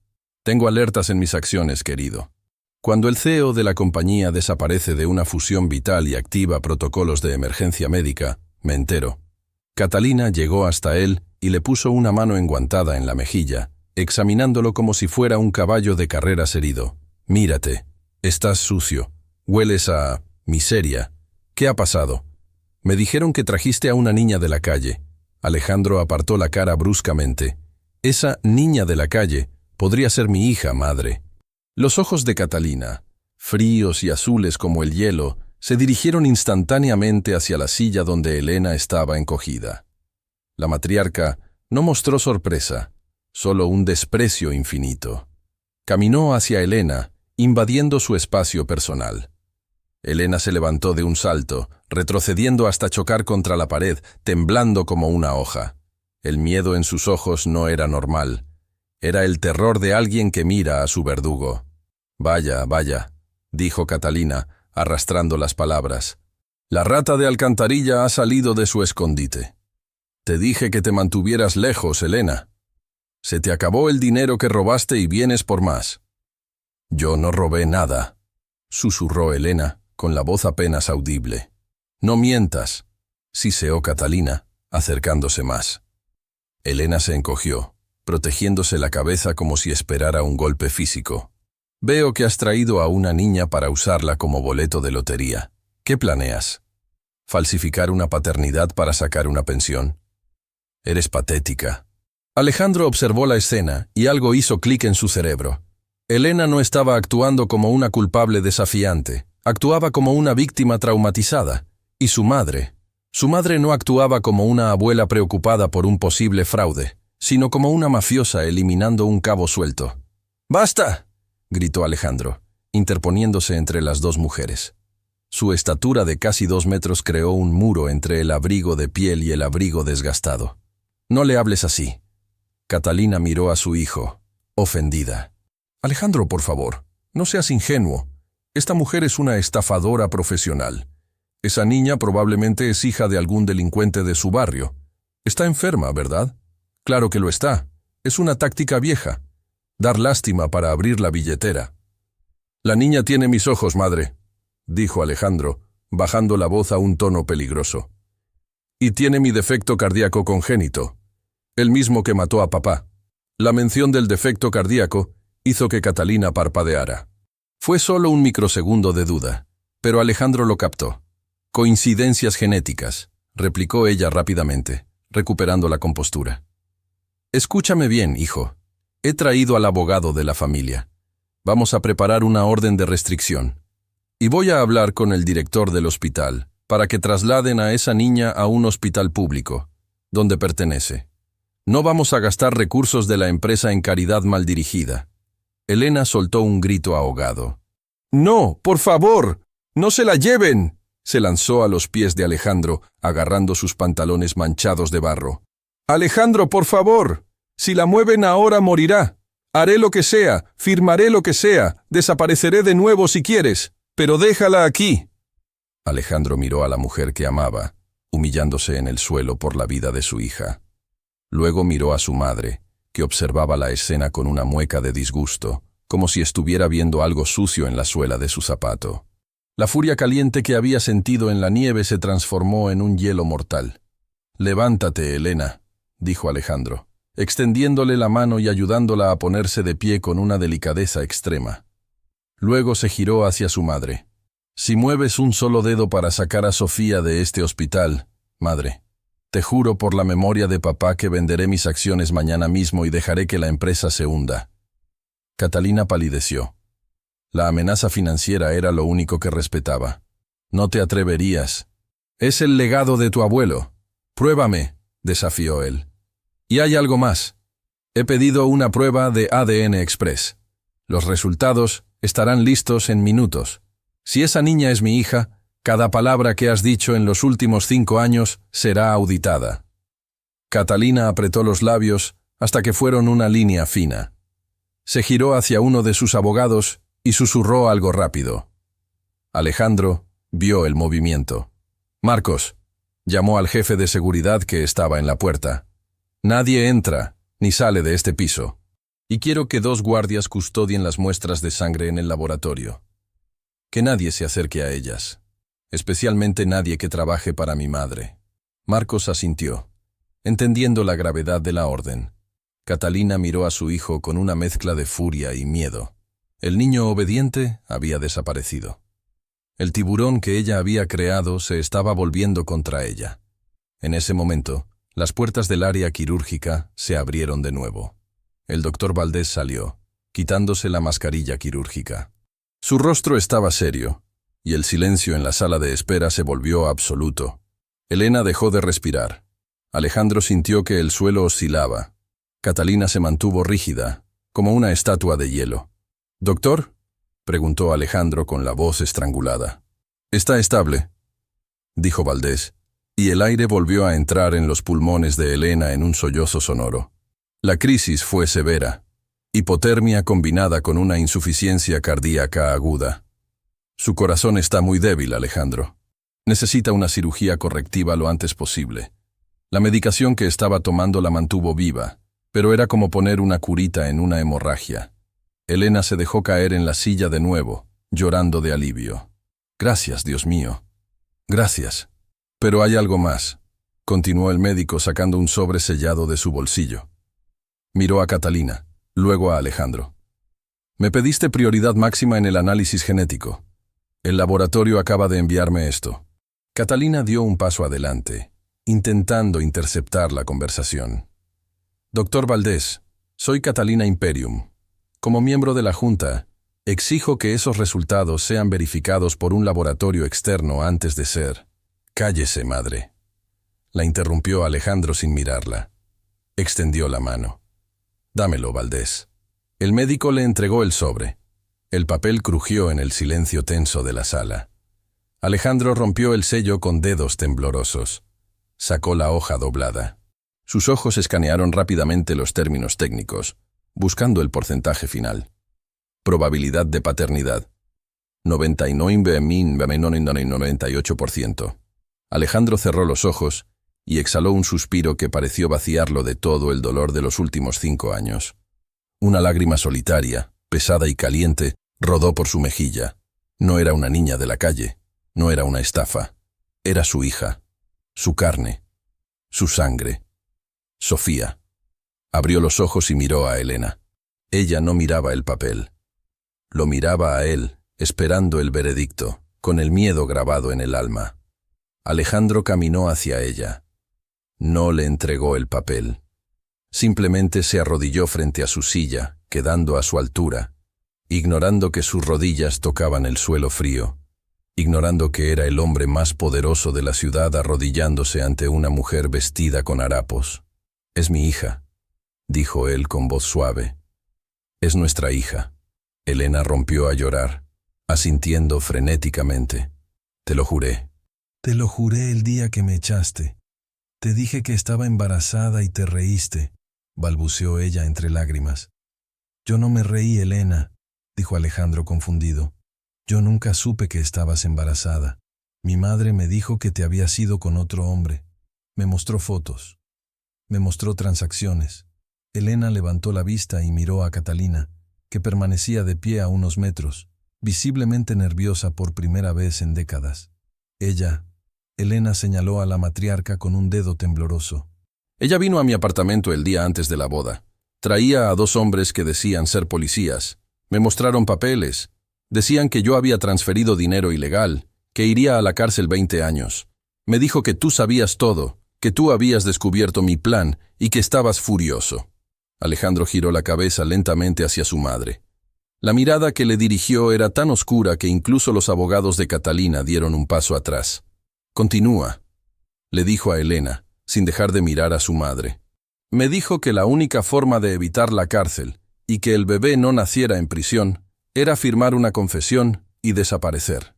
«Tengo alertas en mis acciones, querido. Cuando el CEO de la compañía desaparece de una fusión vital y activa protocolos de emergencia médica, me entero». Catalina llegó hasta él y le puso una mano enguantada en la mejilla, examinándolo como si fuera un caballo de carreras herido. «Mírate, estás sucio, hueles a miseria. ¿Qué ha pasado?» «Me dijeron que trajiste a una niña de la calle». Alejandro apartó la cara bruscamente. «Esa niña de la calle podría ser mi hija, madre». Los ojos de Catalina, fríos y azules como el hielo, se dirigieron instantáneamente hacia la silla donde Elena estaba encogida. La matriarca no mostró sorpresa, solo un desprecio infinito. Caminó hacia Elena, invadiendo su espacio personal. Elena se levantó de un salto, retrocediendo hasta chocar contra la pared, temblando como una hoja. El miedo en sus ojos no era normal. Era el terror de alguien que mira a su verdugo. «Vaya, vaya», dijo Catalina, arrastrando las palabras. «La rata de alcantarilla ha salido de su escondite. Te dije que te mantuvieras lejos, Elena. Se te acabó el dinero que robaste y vienes por más». «Yo no robé nada». susurró Elena, con la voz apenas audible. No mientas, siseó Catalina, acercándose más. Elena se encogió, protegiéndose la cabeza como si esperara un golpe físico. Veo que has traído a una niña para usarla como boleto de lotería. ¿Qué planeas? ¿Falsificar una paternidad para sacar una pensión? Eres patética. Alejandro observó la escena y algo hizo clic en su cerebro. Elena no estaba actuando como una culpable desafiante, actuaba como una víctima traumatizada. Y su madre no actuaba como una abuela preocupada por un posible fraude, sino como una mafiosa eliminando un cabo suelto. ¡Basta!, gritó Alejandro, interponiéndose entre las dos mujeres. Su estatura de casi 2 metros creó un muro entre el abrigo de piel y el abrigo desgastado. No le hables así. Catalina miró a su hijo, ofendida. Alejandro, por favor, no seas ingenuo. Esta mujer es una estafadora profesional. Esa niña probablemente es hija de algún delincuente de su barrio. Está enferma, ¿verdad? Claro que lo está. Es una táctica vieja. Dar lástima para abrir la billetera. La niña tiene mis ojos, madre, dijo Alejandro, bajando la voz a un tono peligroso. Y tiene mi defecto cardíaco congénito, el mismo que mató a papá. La mención del defecto cardíaco hizo que Catalina parpadeara. Fue solo un microsegundo de duda, pero Alejandro lo captó. Coincidencias genéticas, replicó ella rápidamente, recuperando la compostura. Escúchame bien, hijo. He traído al abogado de la familia. Vamos a preparar una orden de restricción. Y voy a hablar con el director del hospital para que trasladen a esa niña a un hospital público, donde pertenece. No vamos a gastar recursos de la empresa en caridad mal dirigida. Elena soltó un grito ahogado. ¡No, por favor! ¡No se la lleven! Se lanzó a los pies de Alejandro, agarrando sus pantalones manchados de barro. ¡Alejandro, por favor! Si la mueven ahora morirá. Haré lo que sea, firmaré lo que sea, desapareceré de nuevo si quieres, pero déjala aquí. Alejandro miró a la mujer que amaba, humillándose en el suelo por la vida de su hija. Luego miró a su madre, que observaba la escena con una mueca de disgusto, como si estuviera viendo algo sucio en la suela de su zapato. La furia caliente que había sentido en la nieve se transformó en un hielo mortal. «Levántate, Elena», dijo Alejandro, extendiéndole la mano y ayudándola a ponerse de pie con una delicadeza extrema. Luego se giró hacia su madre. «Si mueves un solo dedo para sacar a Sofía de este hospital, madre, te juro por la memoria de papá que venderé mis acciones mañana mismo y dejaré que la empresa se hunda». Catalina palideció. La amenaza financiera era lo único que respetaba. «No te atreverías. Es el legado de tu abuelo. Pruébame», desafió él. «Y hay algo más. He pedido una prueba de ADN Express. Los resultados estarán listos en minutos. Si esa niña es mi hija, cada palabra que has dicho en los últimos 5 años será auditada». Catalina apretó los labios hasta que fueron una línea fina. Se giró hacia uno de sus abogados y susurró algo rápido. Alejandro vio el movimiento. «Marcos», llamó al jefe de seguridad que estaba en la puerta. «Nadie entra ni sale de este piso. Y quiero que 2 guardias custodien las muestras de sangre en el laboratorio. Que nadie se acerque a ellas. Especialmente nadie que trabaje para mi madre». Marcos asintió, entendiendo la gravedad de la orden. Catalina miró a su hijo con una mezcla de furia y miedo. El niño obediente había desaparecido. El tiburón que ella había creado se estaba volviendo contra ella. En ese momento, las puertas del área quirúrgica se abrieron de nuevo. El doctor Valdés salió, quitándose la mascarilla quirúrgica. Su rostro estaba serio, y el silencio en la sala de espera se volvió absoluto. Elena dejó de respirar. Alejandro sintió que el suelo oscilaba. Catalina se mantuvo rígida, como una estatua de hielo. «¿Doctor?», preguntó Alejandro con la voz estrangulada. «Está estable», dijo Valdés, y el aire volvió a entrar en los pulmones de Elena en un sollozo sonoro. La crisis fue severa, hipotermia combinada con una insuficiencia cardíaca aguda. «Su corazón está muy débil, Alejandro. Necesita una cirugía correctiva lo antes posible. La medicación que estaba tomando la mantuvo viva, pero era como poner una curita en una hemorragia». Elena se dejó caer en la silla de nuevo, llorando de alivio. Gracias, Dios mío. Gracias. Pero hay algo más, continuó el médico sacando un sobre sellado de su bolsillo. Miró a Catalina, luego a Alejandro. Me pediste prioridad máxima en el análisis genético. El laboratorio acaba de enviarme esto. Catalina dio un paso adelante, intentando interceptar la conversación. Doctor Valdés, soy Catalina Imperium. Como miembro de la Junta, exijo que esos resultados sean verificados por un laboratorio externo antes de ser. Cállese, madre. La interrumpió Alejandro sin mirarla. Extendió la mano. Dámelo, Valdés. El médico le entregó el sobre. El papel crujió en el silencio tenso de la sala. Alejandro rompió el sello con dedos temblorosos. Sacó la hoja doblada. Sus ojos escanearon rápidamente los términos técnicos, buscando el porcentaje final. Probabilidad de paternidad. 99,98%. Alejandro cerró los ojos y exhaló un suspiro que pareció vaciarlo de todo el dolor de los últimos 5 años. Una lágrima solitaria, pesada y caliente, rodó por su mejilla. No era una niña de la calle, no era una estafa. Era su hija, su carne, su sangre. Sofía. Abrió los ojos y miró a Elena. Ella no miraba el papel. Lo miraba a él, esperando el veredicto, con el miedo grabado en el alma. Alejandro caminó hacia ella. No le entregó el papel. Simplemente se arrodilló frente a su silla, quedando a su altura, ignorando que sus rodillas tocaban el suelo frío, ignorando que era el hombre más poderoso de la ciudad arrodillándose ante una mujer vestida con harapos. «Es mi hija», dijo él con voz suave. «Es nuestra hija». Elena rompió a llorar, asintiendo frenéticamente. «Te lo juré». «Te lo juré el día que me echaste. Te dije que estaba embarazada y te reíste», balbuceó ella entre lágrimas. «Yo no me reí, Elena», dijo Alejandro confundido. «Yo nunca supe que estabas embarazada. Mi madre me dijo que te habías ido con otro hombre. Me mostró fotos. Me mostró transacciones». Elena levantó la vista y miró a Catalina, que permanecía de pie a unos metros, visiblemente nerviosa por primera vez en décadas. Elena señaló a la matriarca con un dedo tembloroso. «Ella vino a mi apartamento el día antes de la boda. Traía a 2 hombres que decían ser policías. Me mostraron papeles. Decían que yo había transferido dinero ilegal, que iría a la cárcel 20 años. Me dijo que tú sabías todo, que tú habías descubierto mi plan y que estabas furioso». Alejandro giró la cabeza lentamente hacia su madre. La mirada que le dirigió era tan oscura que incluso los abogados de Catalina dieron un paso atrás. «Continúa», le dijo a Elena, sin dejar de mirar a su madre. «Me dijo que la única forma de evitar la cárcel y que el bebé no naciera en prisión era firmar una confesión y desaparecer.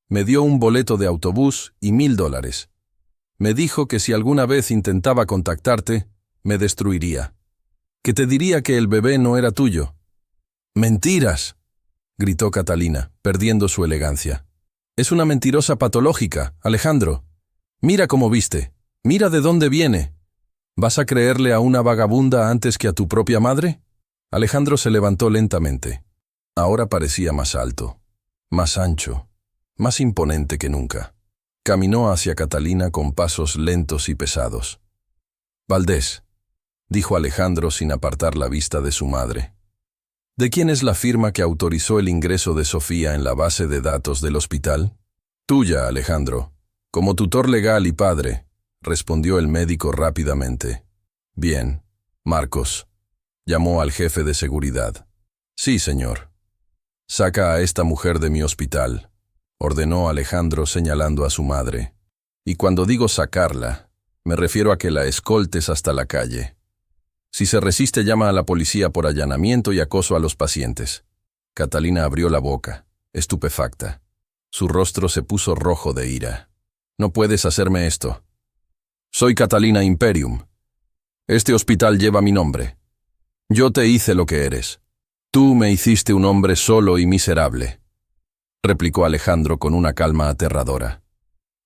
Me dio un boleto de autobús y $1000. Me dijo que si alguna vez intentaba contactarte, me destruiría. Que te diría que el bebé no era tuyo». «¡Mentiras!», gritó Catalina, perdiendo su elegancia. «Es una mentirosa patológica, Alejandro. Mira cómo viste. Mira de dónde viene. ¿Vas a creerle a una vagabunda antes que a tu propia madre?» Alejandro se levantó lentamente. Ahora parecía más alto, más ancho, más imponente que nunca. Caminó hacia Catalina con pasos lentos y pesados. «Valdés», dijo Alejandro sin apartar la vista de su madre. «¿De quién es la firma que autorizó el ingreso de Sofía en la base de datos del hospital?» «Tuya, Alejandro. Como tutor legal y padre», respondió el médico rápidamente. «Bien. Marcos», llamó al jefe de seguridad. «Sí, señor». «Saca a esta mujer de mi hospital», ordenó Alejandro señalando a su madre. «Y cuando digo sacarla, me refiero a que la escoltes hasta la calle. Si se resiste, llama a la policía por allanamiento y acoso a los pacientes». Catalina abrió la boca, estupefacta. Su rostro se puso rojo de ira. «No puedes hacerme esto. Soy Catalina Imperium. Este hospital lleva mi nombre. Yo te hice lo que eres. Tú me hiciste un hombre solo y miserable», replicó Alejandro con una calma aterradora.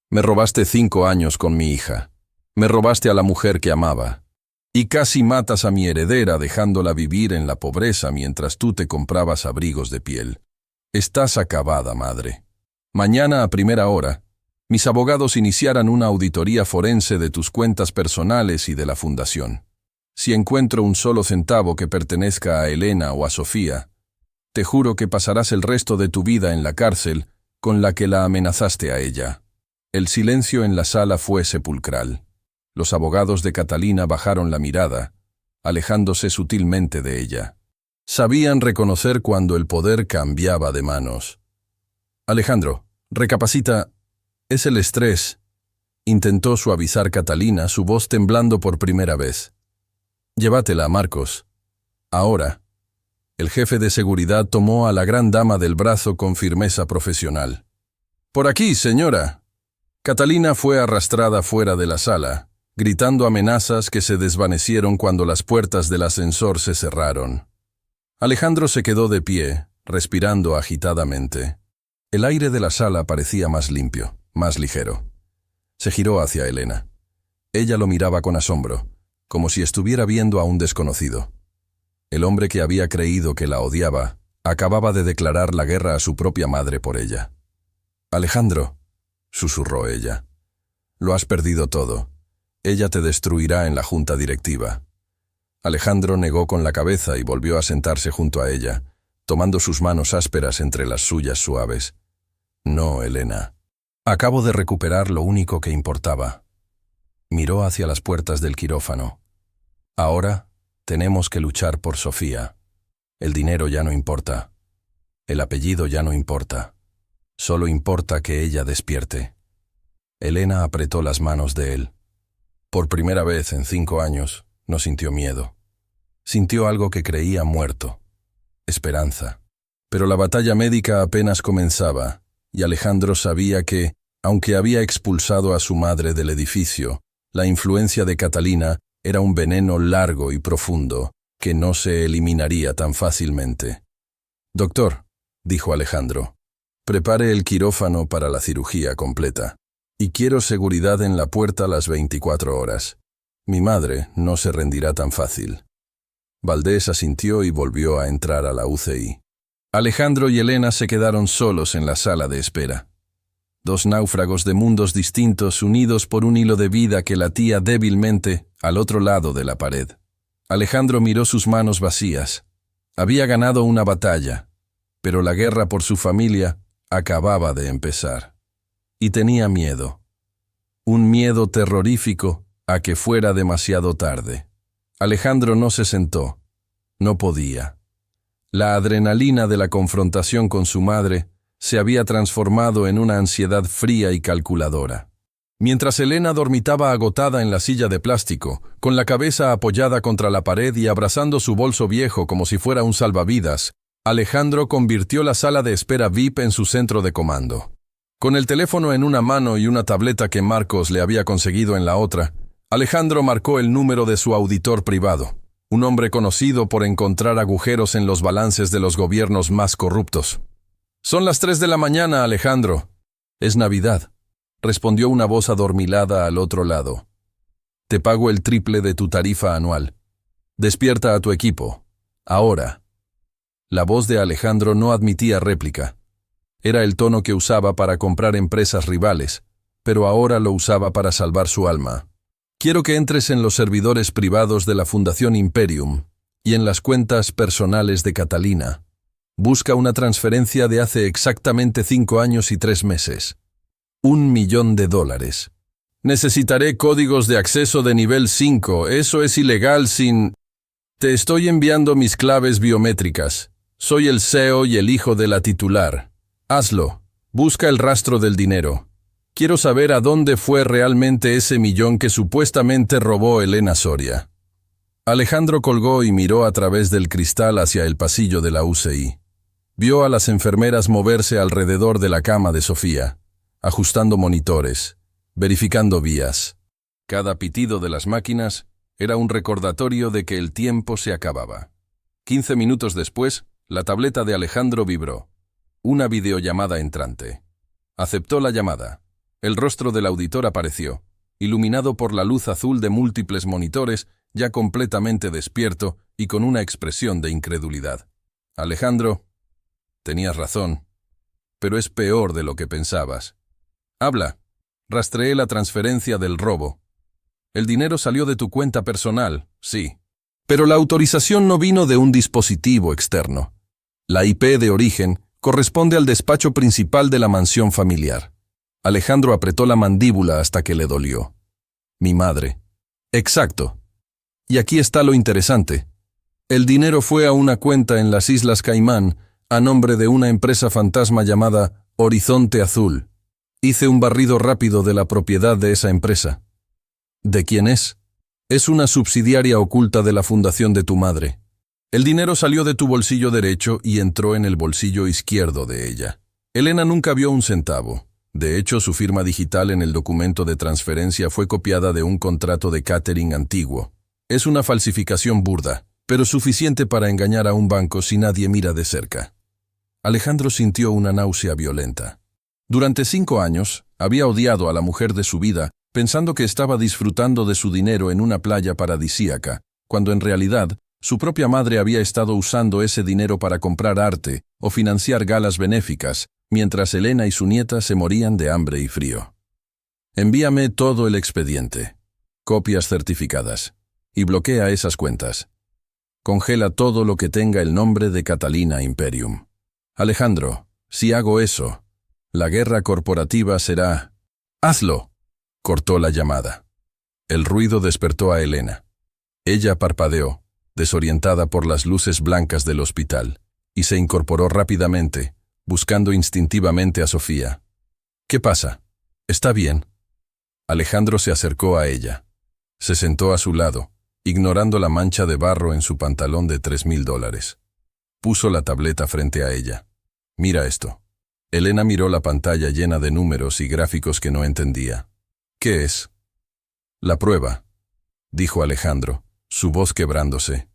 «Me robaste 5 años con mi hija. Me robaste a la mujer que amaba. Y casi matas a mi heredera dejándola vivir en la pobreza mientras tú te comprabas abrigos de piel. Estás acabada, madre. Mañana a primera hora, mis abogados iniciarán una auditoría forense de tus cuentas personales y de la fundación. Si encuentro un solo centavo que pertenezca a Elena o a Sofía, te juro que pasarás el resto de tu vida en la cárcel con la que la amenazaste a ella. El silencio en la sala fue sepulcral. Los abogados de Catalina bajaron la mirada, alejándose sutilmente de ella. Sabían reconocer cuando el poder cambiaba de manos. Alejandro, recapacita. Es el estrés. Intentó suavizar Catalina, su voz temblando por primera vez. Llévatela, Marcos. Ahora. El jefe de seguridad tomó a la gran dama del brazo con firmeza profesional. Por aquí, señora. Catalina fue arrastrada fuera de la sala, gritando amenazas que se desvanecieron cuando las puertas del ascensor se cerraron. Alejandro se quedó de pie, respirando agitadamente. El aire de la sala parecía más limpio, más ligero. Se giró hacia Elena. Ella lo miraba con asombro, como si estuviera viendo a un desconocido. El hombre que había creído que la odiaba, acababa de declarar la guerra a su propia madre por ella. Alejandro, susurró ella, lo has perdido todo. Ella te destruirá en la junta directiva. Alejandro negó con la cabeza y volvió a sentarse junto a ella, tomando sus manos ásperas entre las suyas suaves. No, Elena. Acabo de recuperar lo único que importaba. Miró hacia las puertas del quirófano. Ahora tenemos que luchar por Sofía. El dinero ya no importa. El apellido ya no importa. Solo importa que ella despierte. Elena apretó las manos de él. Por primera vez en 5 años, no sintió miedo. Sintió algo que creía muerto. Esperanza. Pero la batalla médica apenas comenzaba, y Alejandro sabía que, aunque había expulsado a su madre del edificio, la influencia de Catalina era un veneno largo y profundo que no se eliminaría tan fácilmente. «Doctor», dijo Alejandro, «prepare el quirófano para la cirugía completa. Y quiero seguridad en la puerta las 24 horas. Mi madre no se rendirá tan fácil». Valdés asintió y volvió a entrar a la UCI. Alejandro y Elena se quedaron solos en la sala de espera. 2 náufragos de mundos distintos unidos por un hilo de vida que latía débilmente al otro lado de la pared. Alejandro miró sus manos vacías. Había ganado una batalla, pero la guerra por su familia acababa de empezar. Y tenía miedo. Un miedo terrorífico a que fuera demasiado tarde. Alejandro no se sentó. No podía. La adrenalina de la confrontación con su madre se había transformado en una ansiedad fría y calculadora. Mientras Elena dormitaba agotada en la silla de plástico, con la cabeza apoyada contra la pared y abrazando su bolso viejo como si fuera un salvavidas, Alejandro convirtió la sala de espera VIP en su centro de comando. Con el teléfono en una mano y una tableta que Marcos le había conseguido en la otra, Alejandro marcó el número de su auditor privado, un hombre conocido por encontrar agujeros en los balances de los gobiernos más corruptos. «Son las 3 de la mañana, Alejandro. Es Navidad», respondió una voz adormilada al otro lado. «Te pago el triple de tu tarifa anual. Despierta a tu equipo. Ahora». La voz de Alejandro no admitía réplica. Era el tono que usaba para comprar empresas rivales, pero ahora lo usaba para salvar su alma. «Quiero que entres en los servidores privados de la Fundación Imperium y en las cuentas personales de Catalina. Busca una transferencia de hace exactamente 5 años y 3 meses. $1 millón. Necesitaré códigos de acceso de nivel 5. Eso es ilegal sin... Te estoy enviando mis claves biométricas. Soy el CEO y el hijo de la titular. Hazlo. Busca el rastro del dinero. Quiero saber a dónde fue realmente ese millón que supuestamente robó Elena Soria». Alejandro colgó y miró a través del cristal hacia el pasillo de la UCI. Vio a las enfermeras moverse alrededor de la cama de Sofía, ajustando monitores, verificando vías. Cada pitido de las máquinas era un recordatorio de que el tiempo se acababa. 15 minutos después, la tableta de Alejandro vibró. Una videollamada entrante. Aceptó la llamada. El rostro del auditor apareció, iluminado por la luz azul de múltiples monitores, ya completamente despierto y con una expresión de incredulidad. «Alejandro». Tenías razón. Pero es peor de lo que pensabas. Habla. Rastreé la transferencia del robo. El dinero salió de tu cuenta personal, sí. Pero la autorización no vino de un dispositivo externo. La IP de origen corresponde al despacho principal de la mansión familiar. Alejandro apretó la mandíbula hasta que le dolió. Mi madre. Exacto. Y aquí está lo interesante. El dinero fue a una cuenta en las Islas Caimán a nombre de una empresa fantasma llamada Horizonte Azul. Hice un barrido rápido de la propiedad de esa empresa. ¿De quién es? Es una subsidiaria oculta de la fundación de tu madre. El dinero salió de tu bolsillo derecho y entró en el bolsillo izquierdo de ella. Elena nunca vio un centavo. De hecho, su firma digital en el documento de transferencia fue copiada de un contrato de catering antiguo. Es una falsificación burda, pero suficiente para engañar a un banco si nadie mira de cerca. Alejandro sintió una náusea violenta. Durante 5 años, había odiado a la mujer de su vida, pensando que estaba disfrutando de su dinero en una playa paradisíaca, cuando en realidad su propia madre había estado usando ese dinero para comprar arte o financiar galas benéficas, mientras Elena y su nieta se morían de hambre y frío. Envíame todo el expediente, copias certificadas, y bloquea esas cuentas. Congela todo lo que tenga el nombre de Catalina Imperium. Alejandro, si hago eso, la guerra corporativa será... ¡Hazlo!, cortó la llamada. El ruido despertó a Elena. Ella parpadeó, desorientada por las luces blancas del hospital, y se incorporó rápidamente, buscando instintivamente a Sofía. ¿Qué pasa? ¿Está bien? Alejandro se acercó a ella. Se sentó a su lado, ignorando la mancha de barro en su pantalón de $3,000. Puso la tableta frente a ella. Mira esto. Elena miró la pantalla llena de números y gráficos que no entendía. ¿Qué es? La prueba, dijo Alejandro, su voz quebrándose.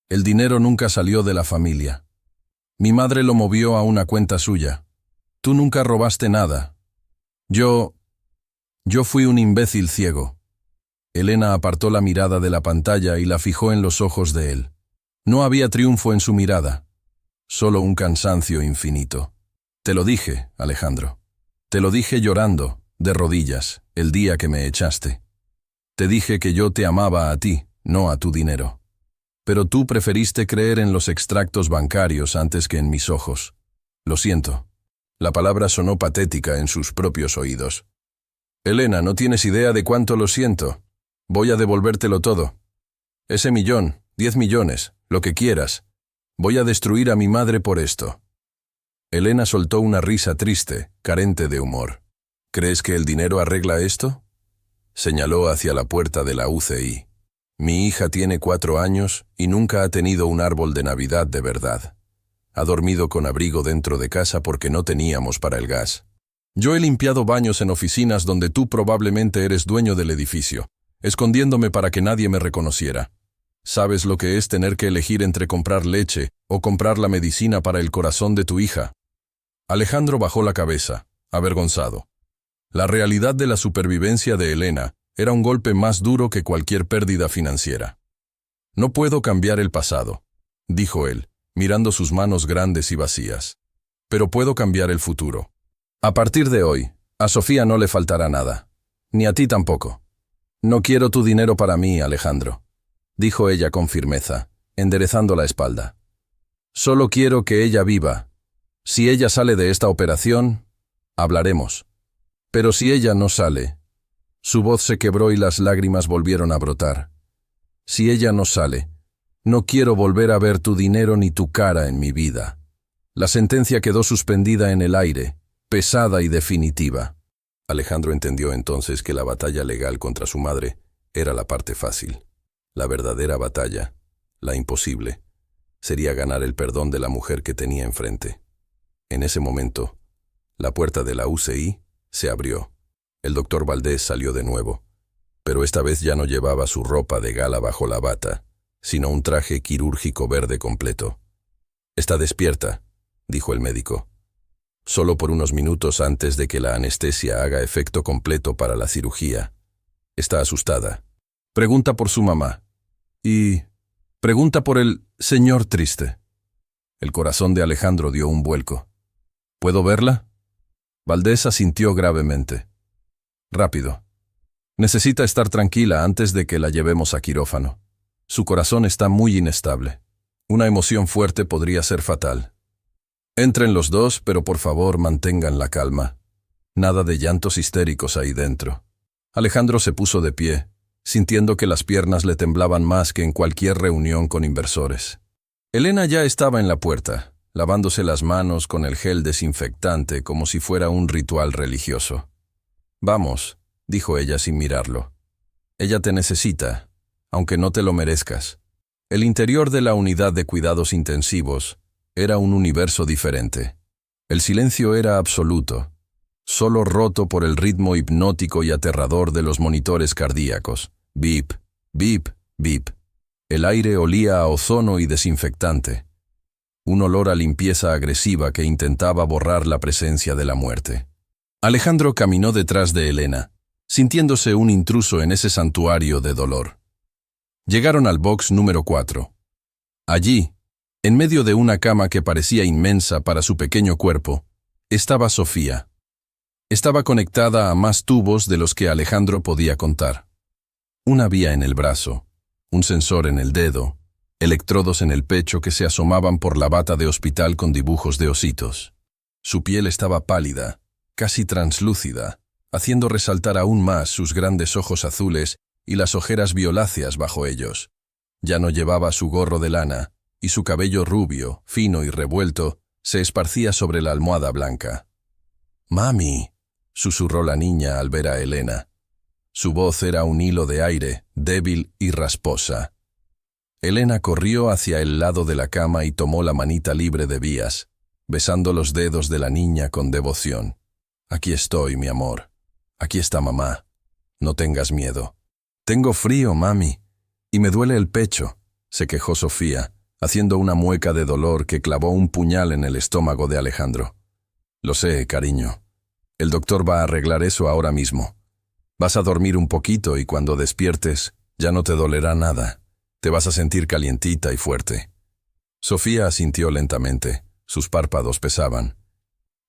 El dinero nunca salió de la familia. Mi madre lo movió a una cuenta suya. Tú nunca robaste nada. Yo fui un imbécil ciego. Elena apartó la mirada de la pantalla y la fijó en los ojos de él. No había triunfo en su mirada, solo un cansancio infinito. Te lo dije, Alejandro. Te lo dije llorando, de rodillas, el día que me echaste. Te dije que yo te amaba a ti, no a tu dinero. Pero tú preferiste creer en los extractos bancarios antes que en mis ojos. Lo siento. La palabra sonó patética en sus propios oídos. Elena, no tienes idea de cuánto lo siento. Voy a devolvértelo todo. Ese 1.000.000, 10 millones, lo que quieras. Voy a destruir a mi madre por esto. Elena soltó una risa triste, carente de humor. ¿Crees que el dinero arregla esto? Señaló hacia la puerta de la UCI. Mi hija tiene 4 años y nunca ha tenido un árbol de Navidad de verdad. Ha dormido con abrigo dentro de casa porque no teníamos para el gas. Yo he limpiado baños en oficinas donde tú probablemente eres dueño del edificio, escondiéndome para que nadie me reconociera. ¿Sabes lo que es tener que elegir entre comprar leche o comprar la medicina para el corazón de tu hija? Alejandro bajó la cabeza, avergonzado. La realidad de la supervivencia de Elena era un golpe más duro que cualquier pérdida financiera. No puedo cambiar el pasado, dijo él, mirando sus manos grandes y vacías. Pero puedo cambiar el futuro. A partir de hoy, a Sofía no le faltará nada. Ni a ti tampoco. No quiero tu dinero para mí, Alejandro, dijo ella con firmeza, enderezando la espalda. Solo quiero que ella viva. Si ella sale de esta operación, hablaremos. Pero si ella no sale... Su voz se quebró y las lágrimas volvieron a brotar. Si ella no sale, no quiero volver a ver tu dinero ni tu cara en mi vida. La sentencia quedó suspendida en el aire, pesada y definitiva. Alejandro entendió entonces que la batalla legal contra su madre era la parte fácil. La verdadera batalla, la imposible, sería ganar el perdón de la mujer que tenía enfrente. En ese momento, la puerta de la UCI se abrió. El doctor Valdés salió de nuevo, pero esta vez ya no llevaba su ropa de gala bajo la bata, sino un traje quirúrgico verde completo. «Está despierta», dijo el médico. «Solo por unos minutos antes de que la anestesia haga efecto completo para la cirugía. Está asustada. Pregunta por su mamá. Y pregunta por el señor triste». El corazón de Alejandro dio un vuelco. ¿Puedo verla? Valdés asintió gravemente. Rápido. Necesita estar tranquila antes de que la llevemos a quirófano. Su corazón está muy inestable. Una emoción fuerte podría ser fatal. Entren los dos, pero por favor mantengan la calma. Nada de llantos histéricos ahí dentro. Alejandro se puso de pie, sintiendo que las piernas le temblaban más que en cualquier reunión con inversores. Elena ya estaba en la puerta, lavándose las manos con el gel desinfectante como si fuera un ritual religioso. «Vamos», dijo ella sin mirarlo. «Ella te necesita, aunque no te lo merezcas». El interior de la unidad de cuidados intensivos era un universo diferente. El silencio era absoluto, solo roto por el ritmo hipnótico y aterrador de los monitores cardíacos. Bip, bip, bip. El aire olía a ozono y desinfectante. Un olor a limpieza agresiva que intentaba borrar la presencia de la muerte. Alejandro caminó detrás de Elena, sintiéndose un intruso en ese santuario de dolor. Llegaron al box número 4. Allí, en medio de una cama que parecía inmensa para su pequeño cuerpo, estaba Sofía. Estaba conectada a más tubos de los que Alejandro podía contar. Una vía en el brazo, un sensor en el dedo, electrodos en el pecho que se asomaban por la bata de hospital con dibujos de ositos. Su piel estaba pálida, casi translúcida, haciendo resaltar aún más sus grandes ojos azules y las ojeras violáceas bajo ellos. Ya no llevaba su gorro de lana, y su cabello rubio, fino y revuelto, se esparcía sobre la almohada blanca. «Mami», susurró la niña al ver a Elena. Su voz era un hilo de aire, débil y rasposa. Elena corrió hacia el lado de la cama y tomó la manita libre de Vías, besando los dedos de la niña con devoción. «Aquí estoy, mi amor. Aquí está mamá. No tengas miedo». «Tengo frío, mami, y me duele el pecho», se quejó Sofía, haciendo una mueca de dolor que clavó un puñal en el estómago de Alejandro. «Lo sé, cariño. El doctor va a arreglar eso ahora mismo. Vas a dormir un poquito y cuando despiertes ya no te dolerá nada. Te vas a sentir calientita y fuerte». Sofía asintió lentamente. Sus párpados pesaban.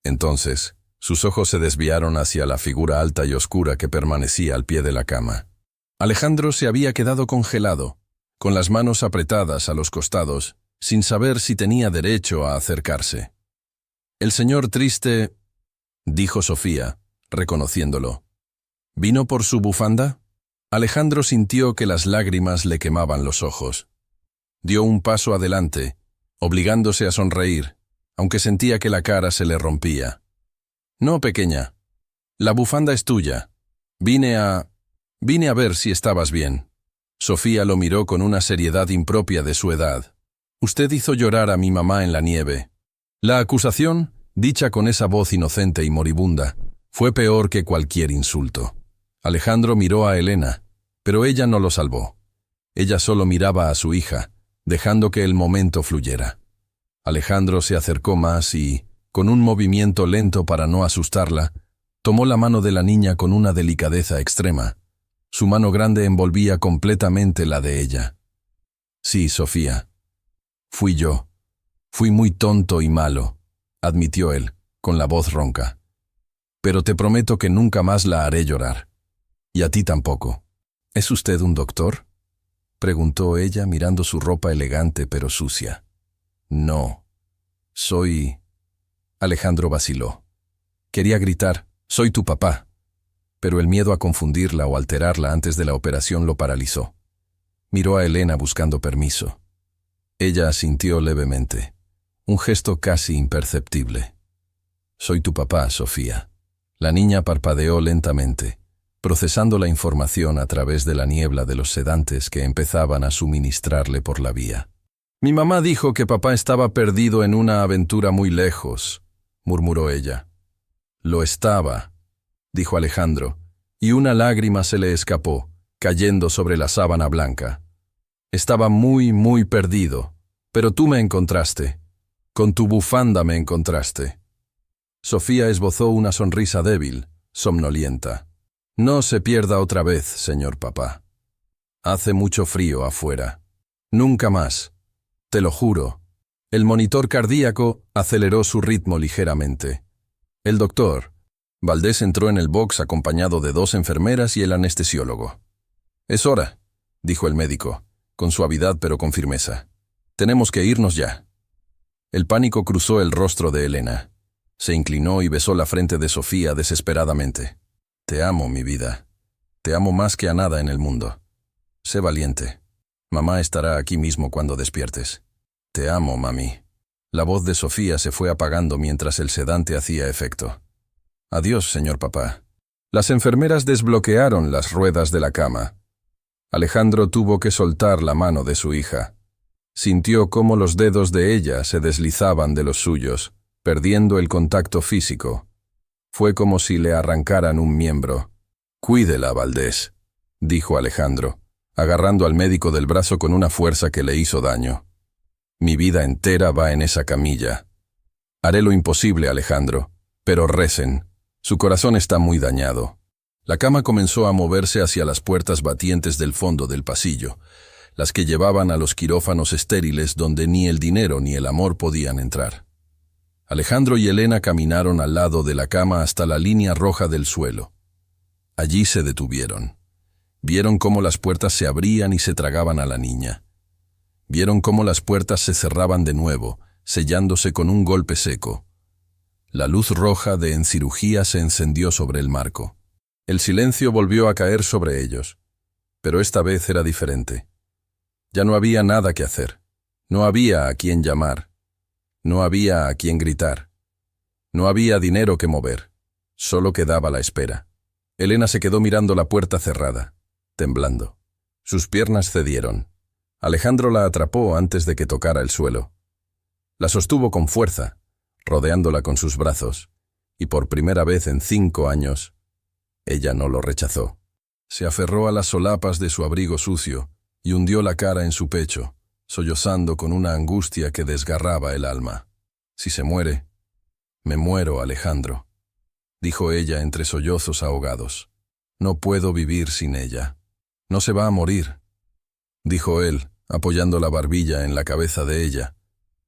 Entonces, sus ojos se desviaron hacia la figura alta y oscura que permanecía al pie de la cama. Alejandro se había quedado congelado, con las manos apretadas a los costados, sin saber si tenía derecho a acercarse. «El señor triste», dijo Sofía, reconociéndolo. «¿Vino por su bufanda?» Alejandro sintió que las lágrimas le quemaban los ojos. Dio un paso adelante, obligándose a sonreír, aunque sentía que la cara se le rompía. «No, pequeña. La bufanda es tuya. Vine a ver si estabas bien». Sofía lo miró con una seriedad impropia de su edad. «Usted hizo llorar a mi mamá en la nieve». La acusación, dicha con esa voz inocente y moribunda, fue peor que cualquier insulto. Alejandro miró a Elena, pero ella no lo salvó. Ella solo miraba a su hija, dejando que el momento fluyera. Alejandro se acercó más y, con un movimiento lento para no asustarla, tomó la mano de la niña con una delicadeza extrema. Su mano grande envolvía completamente la de ella. «Sí, Sofía. Fui yo. Fui muy tonto y malo», admitió él, con la voz ronca. «Pero te prometo que nunca más la haré llorar. Y a ti tampoco». «¿Es usted un doctor?», preguntó ella mirando su ropa elegante pero sucia. «No. Soy...». Alejandro vaciló. Quería gritar, «Soy tu papá», pero el miedo a confundirla o alterarla antes de la operación lo paralizó. Miró a Elena buscando permiso. Ella asintió levemente, un gesto casi imperceptible. «Soy tu papá, Sofía». La niña parpadeó lentamente, procesando la información a través de la niebla de los sedantes que empezaban a suministrarle por la vía. «Mi mamá dijo que papá estaba perdido en una aventura muy lejos», murmuró ella. «Lo estaba», dijo Alejandro, y una lágrima se le escapó, cayendo sobre la sábana blanca. «Estaba muy, muy perdido, pero tú me encontraste. Con tu bufanda me encontraste». Sofía esbozó una sonrisa débil, somnolienta. «No se pierda otra vez, señor papá. Hace mucho frío afuera. Nunca más. Te lo juro. El monitor cardíaco aceleró su ritmo ligeramente. El doctor. Valdés entró en el box acompañado de 2 enfermeras y el anestesiólogo. «Es hora», dijo el médico, con suavidad pero con firmeza. «Tenemos que irnos ya». El pánico cruzó el rostro de Elena. Se inclinó y besó la frente de Sofía desesperadamente. «Te amo, mi vida. Te amo más que a nada en el mundo. Sé valiente. Mamá estará aquí mismo cuando despiertes. Te amo, mami». La voz de Sofía se fue apagando mientras el sedante hacía efecto. «Adiós, señor papá». Las enfermeras desbloquearon las ruedas de la cama. Alejandro tuvo que soltar la mano de su hija. Sintió cómo los dedos de ella se deslizaban de los suyos, perdiendo el contacto físico. Fue como si le arrancaran un miembro. «Cuídela, Valdés», dijo Alejandro, agarrando al médico del brazo con una fuerza que le hizo daño. «Mi vida entera va en esa camilla. Haré lo imposible, Alejandro, pero recen. Su corazón está muy dañado». La cama comenzó a moverse hacia las puertas batientes del fondo del pasillo, las que llevaban a los quirófanos estériles donde ni el dinero ni el amor podían entrar. Alejandro y Elena caminaron al lado de la cama hasta la línea roja del suelo. Allí se detuvieron. Vieron cómo las puertas se abrían y se tragaban a la niña. Vieron cómo las puertas se cerraban de nuevo, sellándose con un golpe seco. La luz roja de En Cirugía se encendió sobre el marco. El silencio volvió a caer sobre ellos, pero esta vez era diferente. Ya no había nada que hacer. No había a quién llamar. No había a quién gritar. No había dinero que mover. Solo quedaba la espera. Elena se quedó mirando la puerta cerrada, temblando. Sus piernas cedieron. Alejandro la atrapó antes de que tocara el suelo. La sostuvo con fuerza, rodeándola con sus brazos, y por primera vez en 5 años, ella no lo rechazó. Se aferró a las solapas de su abrigo sucio y hundió la cara en su pecho, sollozando con una angustia que desgarraba el alma. «Si se muere, me muero, Alejandro», dijo ella entre sollozos ahogados. «No puedo vivir sin ella». «No se va a morir», dijo él, apoyando la barbilla en la cabeza de ella,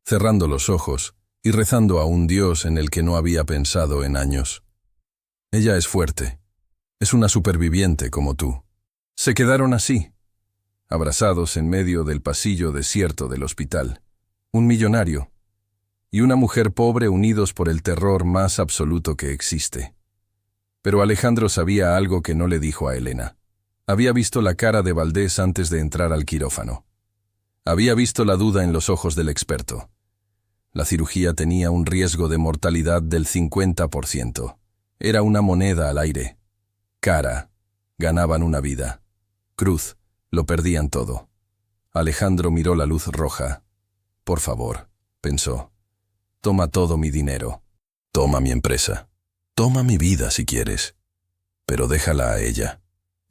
cerrando los ojos y rezando a un Dios en el que no había pensado en años. «Ella es fuerte. Es una superviviente como tú». Se quedaron así, abrazados en medio del pasillo desierto del hospital. Un millonario y una mujer pobre unidos por el terror más absoluto que existe. Pero Alejandro sabía algo que no le dijo a Elena. Había visto la cara de Valdés antes de entrar al quirófano. Había visto la duda en los ojos del experto. La cirugía tenía un riesgo de mortalidad del 50%. Era una moneda al aire. Cara, ganaban una vida. Cruz, lo perdían todo. Alejandro miró la luz roja. «Por favor», pensó, «toma todo mi dinero. Toma mi empresa. Toma mi vida si quieres. Pero déjala a ella».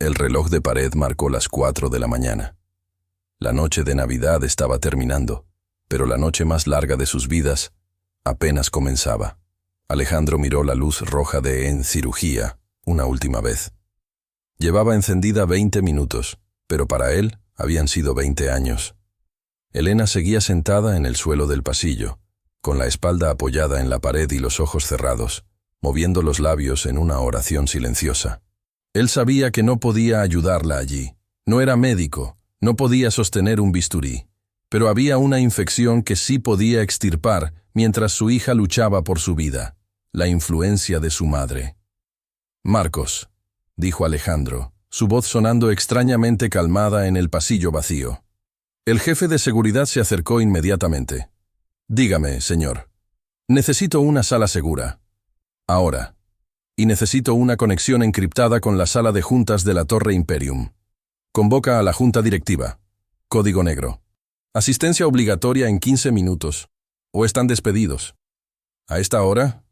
El reloj de pared marcó las 4 de la mañana. La noche de Navidad estaba terminando, pero la noche más larga de sus vidas apenas comenzaba. Alejandro miró la luz roja de En Cirugía una última vez. Llevaba encendida 20 minutos, pero para él habían sido 20 años. Elena seguía sentada en el suelo del pasillo, con la espalda apoyada en la pared y los ojos cerrados, moviendo los labios en una oración silenciosa. Él sabía que no podía ayudarla allí. No era médico, no podía sostener un bisturí, pero había una infección que sí podía extirpar mientras su hija luchaba por su vida, la influencia de su madre. «Marcos», dijo Alejandro, su voz sonando extrañamente calmada en el pasillo vacío. El jefe de seguridad se acercó inmediatamente. «Dígame, señor. Necesito una sala segura. Ahora. Y necesito una conexión encriptada con la sala de juntas de la Torre Imperium. Convoca a la junta directiva. Código negro. Asistencia obligatoria en 15 minutos. O están despedidos». «¿A esta hora?»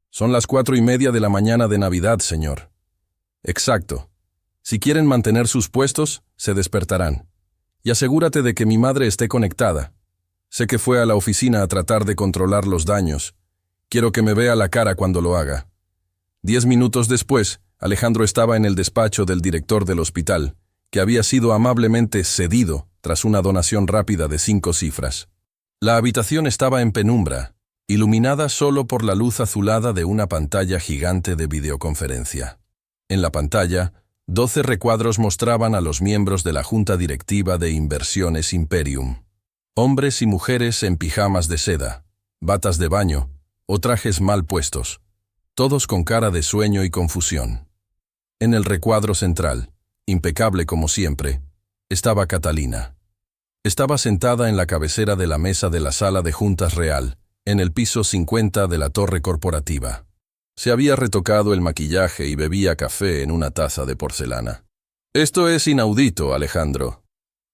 «Son las 4:30 de la mañana de Navidad, señor». «Exacto. Si quieren mantener sus puestos, se despertarán. Y asegúrate de que mi madre esté conectada. Sé que fue a la oficina a tratar de controlar los daños. Quiero que me vea la cara cuando lo haga». 10 minutos después, Alejandro estaba en el despacho del director del hospital, que había sido amablemente cedido tras una donación rápida de 5 cifras. La habitación estaba en penumbra, iluminada solo por la luz azulada de una pantalla gigante de videoconferencia. En la pantalla, 12 recuadros mostraban a los miembros de la Junta Directiva de Inversiones Imperium. Hombres y mujeres en pijamas de seda, batas de baño o trajes mal puestos, todos con cara de sueño y confusión. En el recuadro central, impecable como siempre, estaba Catalina. Estaba sentada en la cabecera de la mesa de la sala de juntas real, en el piso 50 de la torre corporativa. Se había retocado el maquillaje y bebía café en una taza de porcelana. «Esto es inaudito, Alejandro»,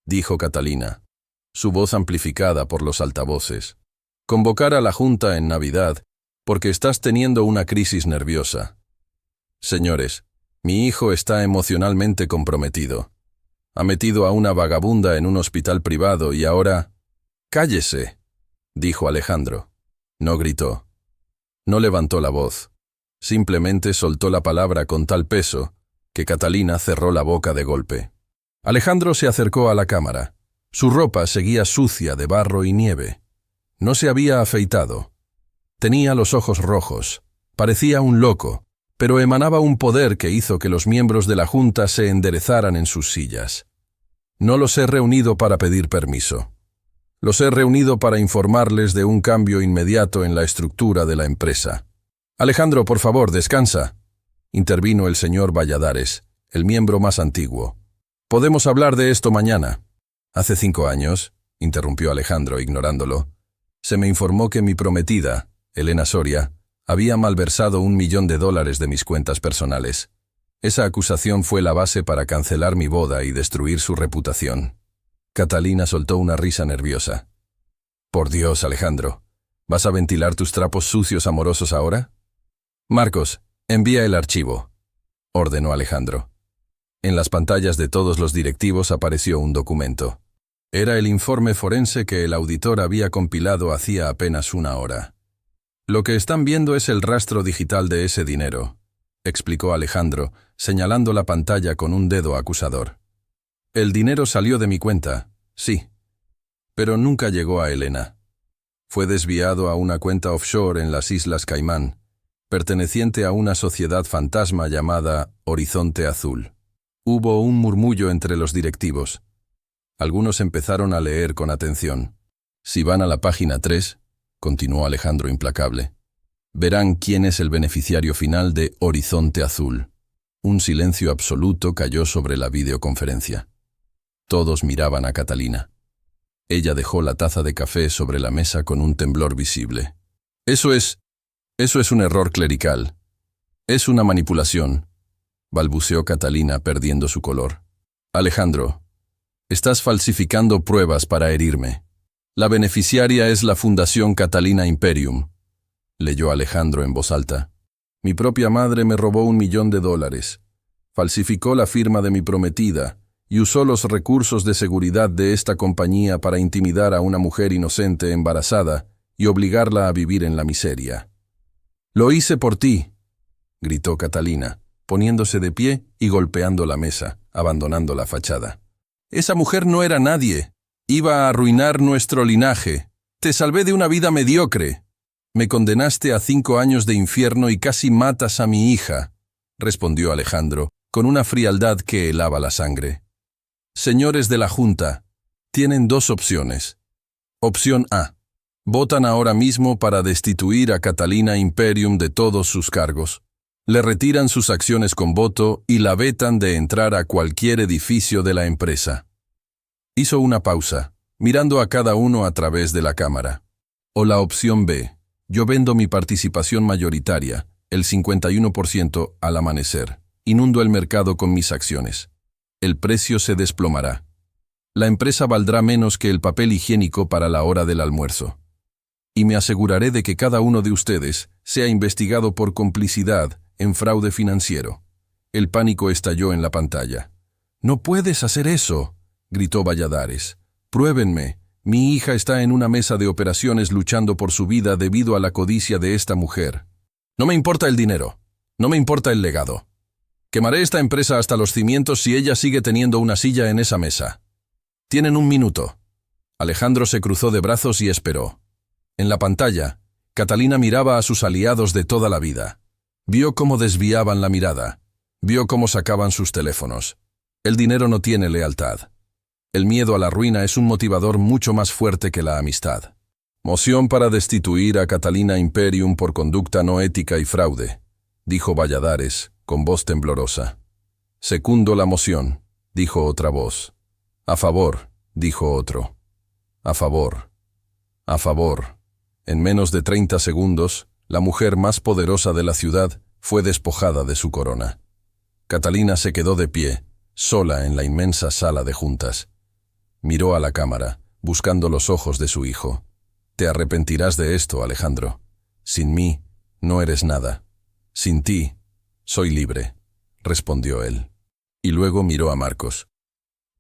dijo Catalina, su voz amplificada por los altavoces. «Convocar a la junta en Navidad porque estás teniendo una crisis nerviosa. Señores, mi hijo está emocionalmente comprometido. Ha metido a una vagabunda en un hospital privado y ahora...» «Cállese», dijo Alejandro. No gritó. No levantó la voz. Simplemente soltó la palabra con tal peso que Catalina cerró la boca de golpe. Alejandro se acercó a la cámara. Su ropa seguía sucia de barro y nieve. No se había afeitado. Tenía los ojos rojos. Parecía un loco, pero emanaba un poder que hizo que los miembros de la Junta se enderezaran en sus sillas. «No los he reunido para pedir permiso. Los he reunido para informarles de un cambio inmediato en la estructura de la empresa». «Alejandro, por favor, descansa», intervino el señor Valladares, el miembro más antiguo. «Podemos hablar de esto mañana». «Hace 5 años», interrumpió Alejandro, ignorándolo, «se me informó que mi prometida, Elena Soria, había malversado $1 millón de mis cuentas personales. Esa acusación fue la base para cancelar mi boda y destruir su reputación». Catalina soltó una risa nerviosa. «Por Dios, Alejandro, ¿vas a ventilar tus trapos sucios amorosos ahora?» «Marcos, envía el archivo», ordenó Alejandro. En las pantallas de todos los directivos apareció un documento. Era el informe forense que el auditor había compilado hacía apenas 1 hora. «Lo que están viendo es el rastro digital de ese dinero», explicó Alejandro, señalando la pantalla con un dedo acusador. «El dinero salió de mi cuenta, sí, pero nunca llegó a Elena. Fue desviado a una cuenta offshore en las Islas Caimán, perteneciente a una sociedad fantasma llamada Horizonte Azul». Hubo un murmullo entre los directivos. Algunos empezaron a leer con atención. «Si van a la página 3, continuó Alejandro implacable, verán quién es el beneficiario final de Horizonte Azul». Un silencio absoluto cayó sobre la videoconferencia. Todos miraban a Catalina. Ella dejó la taza de café sobre la mesa con un temblor visible. Eso es un error clerical. Es una manipulación», balbuceó Catalina perdiendo su color. «Alejandro, estás falsificando pruebas para herirme. La beneficiaria es la Fundación Catalina Imperium», leyó Alejandro en voz alta. «Mi propia madre me robó $1 millón. Falsificó la firma de mi prometida y usó los recursos de seguridad de esta compañía para intimidar a una mujer inocente embarazada y obligarla a vivir en la miseria». «Lo hice por ti», gritó Catalina, poniéndose de pie y golpeando la mesa, abandonando la fachada. «Esa mujer no era nadie. Iba a arruinar nuestro linaje. Te salvé de una vida mediocre. Me condenaste a 5 años de infierno y casi matas a mi hija», respondió Alejandro, con una frialdad que helaba la sangre. «Señores de la Junta, tienen 2 opciones. Opción A. Votan ahora mismo para destituir a Catalina Imperium de todos sus cargos. Le retiran sus acciones con voto y la vetan de entrar a cualquier edificio de la empresa». Hizo una pausa, mirando a cada uno a través de la cámara. «O la opción B. Yo vendo mi participación mayoritaria, el 51% al amanecer. Inundo el mercado con mis acciones. El precio se desplomará. La empresa valdrá menos que el papel higiénico para la hora del almuerzo. Y me aseguraré de que cada uno de ustedes sea investigado por complicidad en fraude financiero». El pánico estalló en la pantalla. «No puedes hacer eso», gritó Valladares. «Pruébenme. Mi hija está en una mesa de operaciones luchando por su vida debido a la codicia de esta mujer. No me importa el dinero. No me importa el legado. Quemaré esta empresa hasta los cimientos si ella sigue teniendo una silla en esa mesa. Tienen 1 minuto». Alejandro se cruzó de brazos y esperó. En la pantalla, Catalina miraba a sus aliados de toda la vida. Vio cómo desviaban la mirada. Vio cómo sacaban sus teléfonos. El dinero no tiene lealtad. El miedo a la ruina es un motivador mucho más fuerte que la amistad. Moción para destituir a Catalina Imperium por conducta no ética y fraude, dijo Valladares, con voz temblorosa. Secundo la moción, dijo otra voz. A favor, dijo otro. A favor. A favor. En menos de 30 segundos, la mujer más poderosa de la ciudad fue despojada de su corona. Catalina se quedó de pie, sola en la inmensa sala de juntas. Miró a la cámara, buscando los ojos de su hijo. Te arrepentirás de esto, Alejandro. Sin mí, no eres nada. Sin ti, soy libre, respondió él. Y luego miró a Marcos.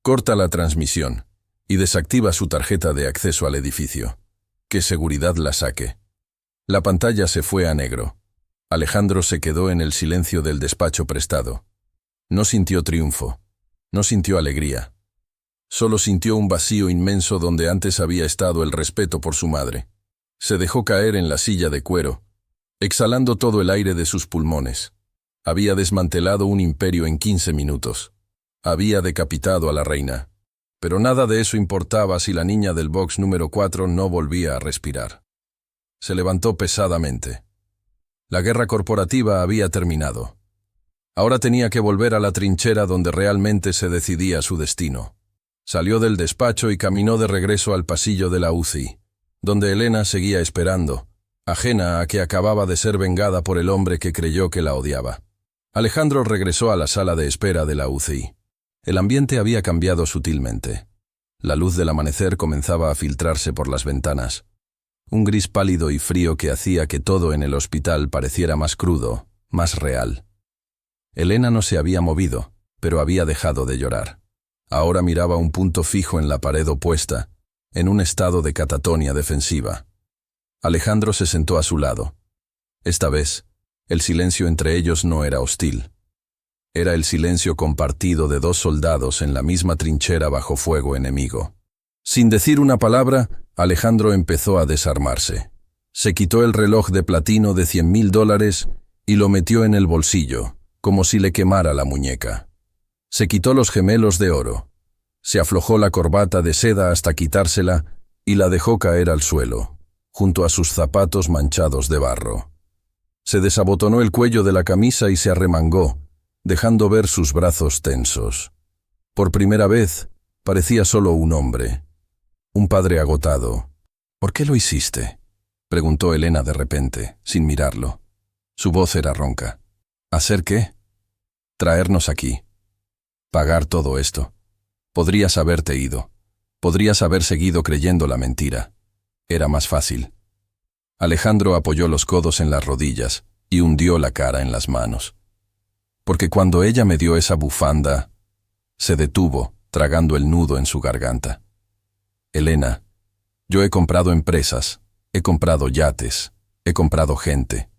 Corta la transmisión y desactiva su tarjeta de acceso al edificio. Que seguridad la saque. La pantalla se fue a negro. Alejandro se quedó en el silencio del despacho prestado. No sintió triunfo, no sintió alegría. Solo sintió un vacío inmenso donde antes había estado el respeto por su madre. Se dejó caer en la silla de cuero, exhalando todo el aire de sus pulmones. Había desmantelado un imperio en 15 minutos. Había decapitado a la reina. Pero nada de eso importaba si la niña del box número 4 no volvía a respirar. Se levantó pesadamente. La guerra corporativa había terminado. Ahora tenía que volver a la trinchera donde realmente se decidía su destino. Salió del despacho y caminó de regreso al pasillo de la UCI, donde Elena seguía esperando, ajena a que acababa de ser vengada por el hombre que creyó que la odiaba. Alejandro regresó a la sala de espera de la UCI. El ambiente había cambiado sutilmente. La luz del amanecer comenzaba a filtrarse por las ventanas. Un gris pálido y frío que hacía que todo en el hospital pareciera más crudo, más real. Elena no se había movido, pero había dejado de llorar. Ahora miraba un punto fijo en la pared opuesta, en un estado de catatonia defensiva. Alejandro se sentó a su lado. Esta vez, el silencio entre ellos no era hostil. Era el silencio compartido de dos soldados en la misma trinchera bajo fuego enemigo. Sin decir una palabra, Alejandro empezó a desarmarse. Se quitó el reloj de platino de $100,000 y lo metió en el bolsillo, como si le quemara la muñeca. Se quitó los gemelos de oro. Se aflojó la corbata de seda hasta quitársela y la dejó caer al suelo, junto a sus zapatos manchados de barro. Se desabotonó el cuello de la camisa y se arremangó, dejando ver sus brazos tensos. Por primera vez, parecía solo un hombre. Un padre agotado. «¿Por qué lo hiciste?», preguntó Elena de repente, sin mirarlo. Su voz era ronca. «¿Hacer qué?». «Traernos aquí. Pagar todo esto. Podrías haberte ido. Podrías haber seguido creyendo la mentira. Era más fácil». Alejandro apoyó los codos en las rodillas y hundió la cara en las manos. Porque cuando ella me dio esa bufanda, se detuvo, tragando el nudo en su garganta. «Elena, yo he comprado empresas, he comprado yates, he comprado gente.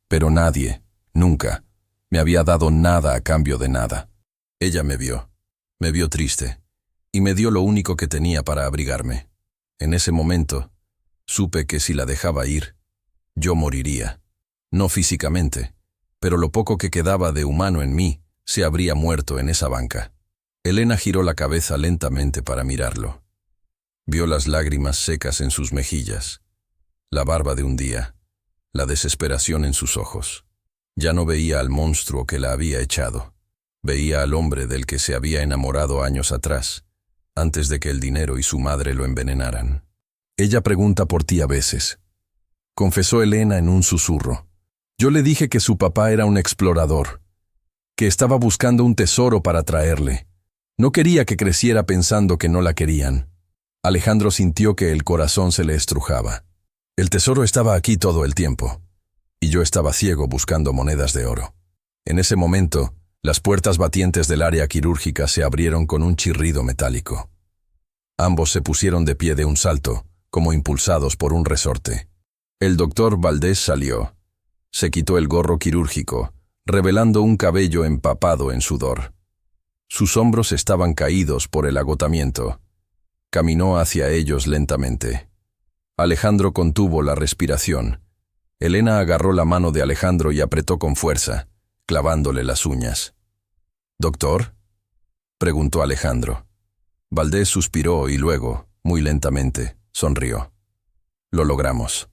Pero nadie, nunca, me había dado nada a cambio de nada». Ella me vio triste, y me dio lo único que tenía para abrigarme. En ese momento, supe que si la dejaba ir, yo moriría. No físicamente, pero lo poco que quedaba de humano en mí se habría muerto en esa banca. Elena giró la cabeza lentamente para mirarlo. Vio las lágrimas secas en sus mejillas, la barba de un día, la desesperación en sus ojos. Ya no veía al monstruo que la había echado. Veía al hombre del que se había enamorado años atrás, antes de que el dinero y su madre lo envenenaran. «Ella pregunta por ti a veces», confesó Elena en un susurro. «Yo le dije que su papá era un explorador, que estaba buscando un tesoro para traerle. No quería que creciera pensando que no la querían». Alejandro sintió que el corazón se le estrujaba. El tesoro estaba aquí todo el tiempo, y yo estaba ciego buscando monedas de oro. En ese momento, las puertas batientes del área quirúrgica se abrieron con un chirrido metálico. Ambos se pusieron de pie de un salto, como impulsados por un resorte. El doctor Valdés salió. Se quitó el gorro quirúrgico, revelando un cabello empapado en sudor. Sus hombros estaban caídos por el agotamiento. Caminó hacia ellos lentamente. Alejandro contuvo la respiración. Elena agarró la mano de Alejandro y apretó con fuerza, clavándole las uñas. «¿Doctor?», preguntó Alejandro. Valdés suspiró y luego, muy lentamente, sonrió. «Lo logramos».